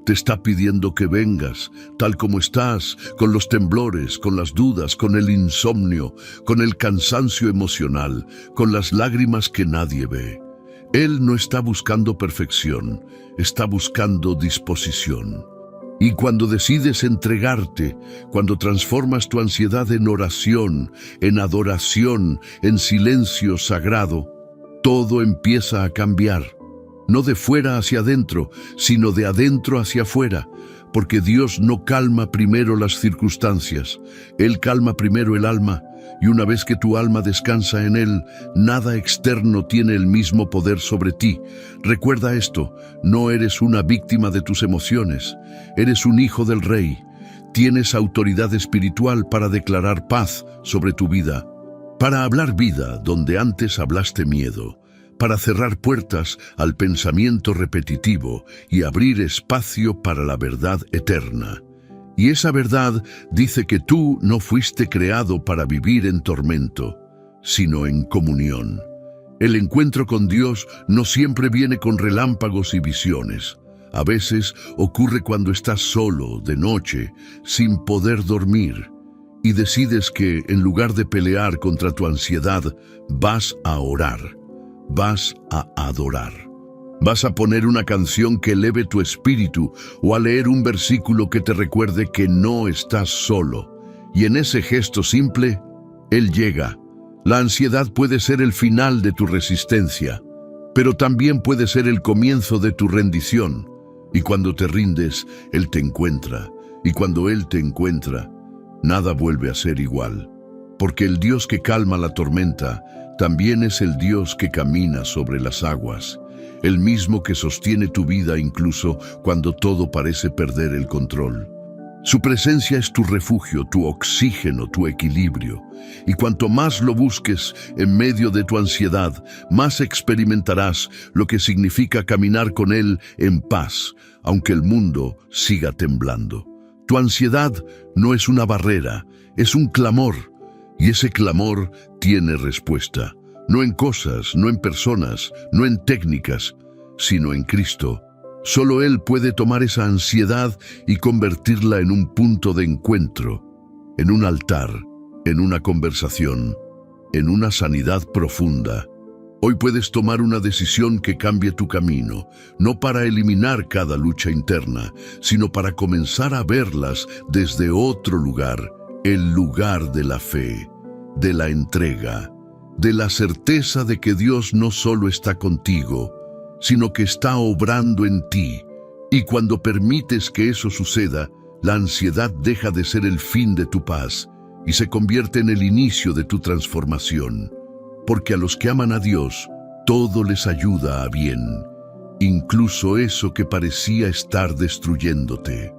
Te está pidiendo que vengas, tal como estás, con los temblores, con las dudas, con el insomnio, con el cansancio emocional, con las lágrimas que nadie ve. Él no está buscando perfección, está buscando disposición. Y cuando decides entregarte, cuando transformas tu ansiedad en oración, en adoración, en silencio sagrado, todo empieza a cambiar. No de fuera hacia adentro, sino de adentro hacia afuera, porque Dios no calma primero las circunstancias, Él calma primero el alma, y una vez que tu alma descansa en Él, nada externo tiene el mismo poder sobre ti. Recuerda esto, no eres una víctima de tus emociones, eres un hijo del Rey. Tienes autoridad espiritual para declarar paz sobre tu vida, para hablar vida donde antes hablaste miedo, para cerrar puertas al pensamiento repetitivo y abrir espacio para la verdad eterna. Y esa verdad dice que tú no fuiste creado para vivir en tormento, sino en comunión. El encuentro con Dios no siempre viene con relámpagos y visiones. A veces ocurre cuando estás solo, de noche, sin poder dormir, y decides que, en lugar de pelear contra tu ansiedad, vas a orar. Vas a adorar. Vas a poner una canción que eleve tu espíritu o a leer un versículo que te recuerde que no estás solo. Y en ese gesto simple, Él llega. La ansiedad puede ser el final de tu resistencia, pero también puede ser el comienzo de tu rendición. Y cuando te rindes, Él te encuentra. Y cuando Él te encuentra, nada vuelve a ser igual. Porque el Dios que calma la tormenta también es el Dios que camina sobre las aguas, el mismo que sostiene tu vida incluso cuando todo parece perder el control. Su presencia es tu refugio, tu oxígeno, tu equilibrio. Y cuanto más lo busques en medio de tu ansiedad, más experimentarás lo que significa caminar con Él en paz, aunque el mundo siga temblando. Tu ansiedad no es una barrera, es un clamor. Y ese clamor tiene respuesta, no en cosas, no en personas, no en técnicas, sino en Cristo. Solo Él puede tomar esa ansiedad y convertirla en un punto de encuentro, en un altar, en una conversación, en una sanidad profunda. Hoy puedes tomar una decisión que cambie tu camino, no para eliminar cada lucha interna, sino para comenzar a verlas desde otro lugar, el lugar de la fe, de la entrega, de la certeza de que Dios no solo está contigo, sino que está obrando en ti. Y cuando permites que eso suceda, la ansiedad deja de ser el fin de tu paz y se convierte en el inicio de tu transformación. Porque a los que aman a Dios, todo les ayuda a bien, incluso eso que parecía estar destruyéndote.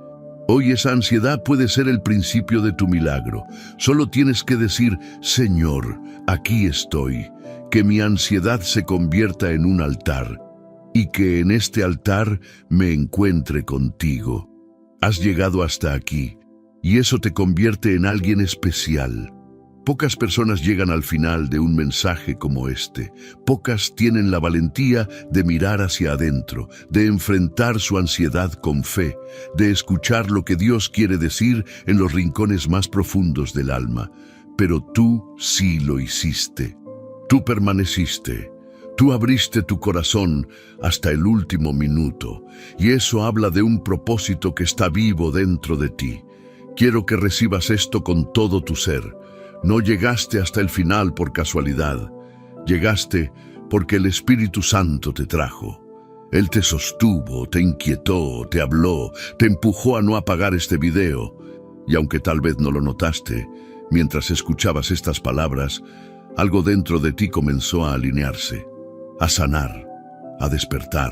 Hoy esa ansiedad puede ser el principio de tu milagro. Solo tienes que decir, Señor, aquí estoy, que mi ansiedad se convierta en un altar y que en este altar me encuentre contigo. Has llegado hasta aquí y eso te convierte en alguien especial. Pocas personas llegan al final de un mensaje como este. Pocas tienen la valentía de mirar hacia adentro, de enfrentar su ansiedad con fe, de escuchar lo que Dios quiere decir en los rincones más profundos del alma. Pero tú sí lo hiciste. Tú permaneciste. Tú abriste tu corazón hasta el último minuto. Y eso habla de un propósito que está vivo dentro de ti. Quiero que recibas esto con todo tu ser. No llegaste hasta el final por casualidad. Llegaste porque el Espíritu Santo te trajo. Él te sostuvo, te inquietó, te habló, te empujó a no apagar este video. Y aunque tal vez no lo notaste, mientras escuchabas estas palabras, algo dentro de ti comenzó a alinearse, a sanar, a despertar.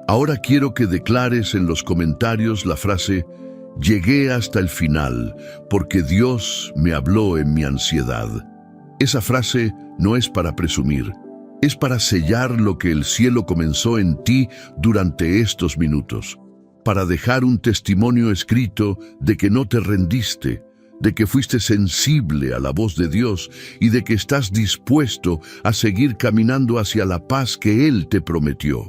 Ahora quiero que declares en los comentarios la frase: llegué hasta el final porque Dios me habló en mi ansiedad. Esa frase no es para presumir, es para sellar lo que el cielo comenzó en ti durante estos minutos, para dejar un testimonio escrito de que no te rendiste, de que fuiste sensible a la voz de Dios y de que estás dispuesto a seguir caminando hacia la paz que Él te prometió.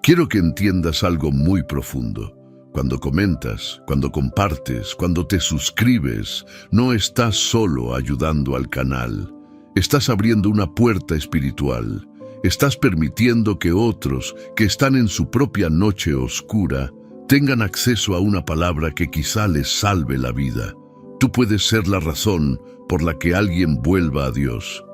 Quiero que entiendas algo muy profundo. Cuando comentas, cuando compartes, cuando te suscribes, no estás solo ayudando al canal. Estás abriendo una puerta espiritual. Estás permitiendo que otros, que están en su propia noche oscura, tengan acceso a una palabra que quizá les salve la vida. Tú puedes ser la razón por la que alguien vuelva a Dios.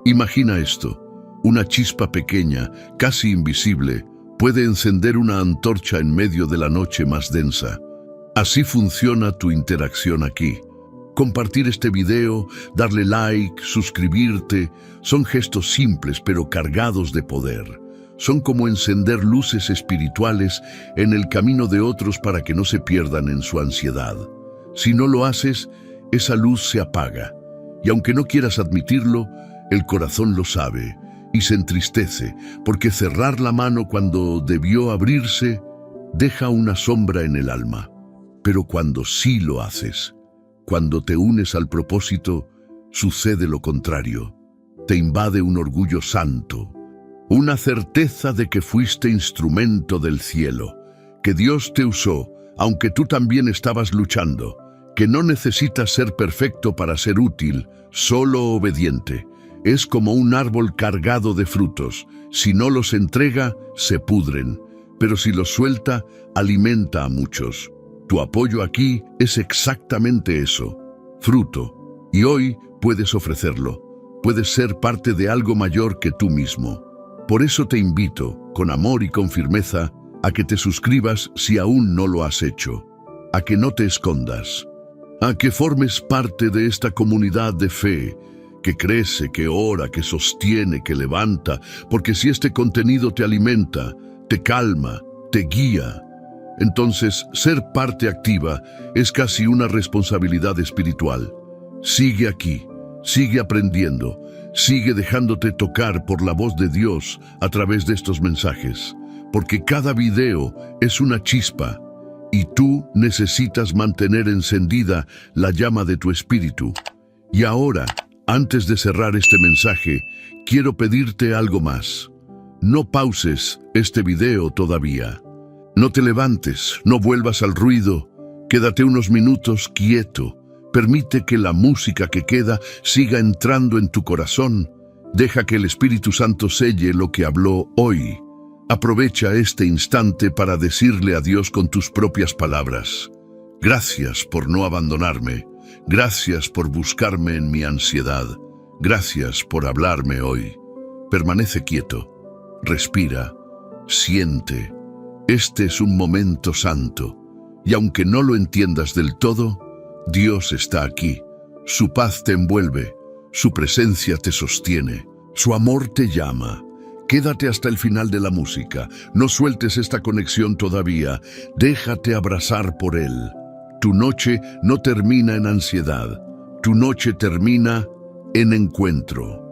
Imagina esto: una chispa pequeña, casi invisible, puede encender una antorcha en medio de la noche más densa. Así funciona tu interacción aquí. Compartir este video, darle like, suscribirte, son gestos simples pero cargados de poder. Son como encender luces espirituales en el camino de otros para que no se pierdan en su ansiedad. Si no lo haces, esa luz se apaga. Y aunque no quieras admitirlo, el corazón lo sabe y se entristece, porque cerrar la mano cuando debió abrirse deja una sombra en el alma. Pero cuando sí lo haces, cuando te unes al propósito, sucede lo contrario. Te invade un orgullo santo, una certeza de que fuiste instrumento del cielo, que Dios te usó, aunque tú también estabas luchando, que no necesitas ser perfecto para ser útil, solo obediente. Es como un árbol cargado de frutos. Si no los entrega, se pudren, pero si los suelta, alimenta a muchos. Tu apoyo aquí es exactamente eso, fruto. Y hoy puedes ofrecerlo. Puedes ser parte de algo mayor que tú mismo. Por eso te invito, con amor y con firmeza, a que te suscribas si aún no lo has hecho, a que no te escondas, a que formes parte de esta comunidad de fe, que crece, que ora, que sostiene, que levanta, porque si este contenido te alimenta, te calma, te guía, entonces ser parte activa es casi una responsabilidad espiritual. Sigue aquí, sigue aprendiendo, sigue dejándote tocar por la voz de Dios a través de estos mensajes, porque cada video es una chispa y tú necesitas mantener encendida la llama de tu espíritu. Y ahora, antes de cerrar este mensaje, quiero pedirte algo más. No pauses este video todavía. No te levantes, no vuelvas al ruido. Quédate unos minutos quieto. Permite que la música que queda siga entrando en tu corazón. Deja que el Espíritu Santo selle lo que habló hoy. Aprovecha este instante para decirle a Dios con tus propias palabras: gracias por no abandonarme. Gracias por buscarme en mi ansiedad. Gracias por hablarme hoy. Permanece quieto. Respira. Siente. Este es un momento santo. Y aunque no lo entiendas del todo, Dios está aquí. Su paz te envuelve. Su presencia te sostiene. Su amor te llama. Quédate hasta el final de la música. No sueltes esta conexión todavía. Déjate abrazar por Él. Tu noche no termina en ansiedad. Tu noche termina en encuentro.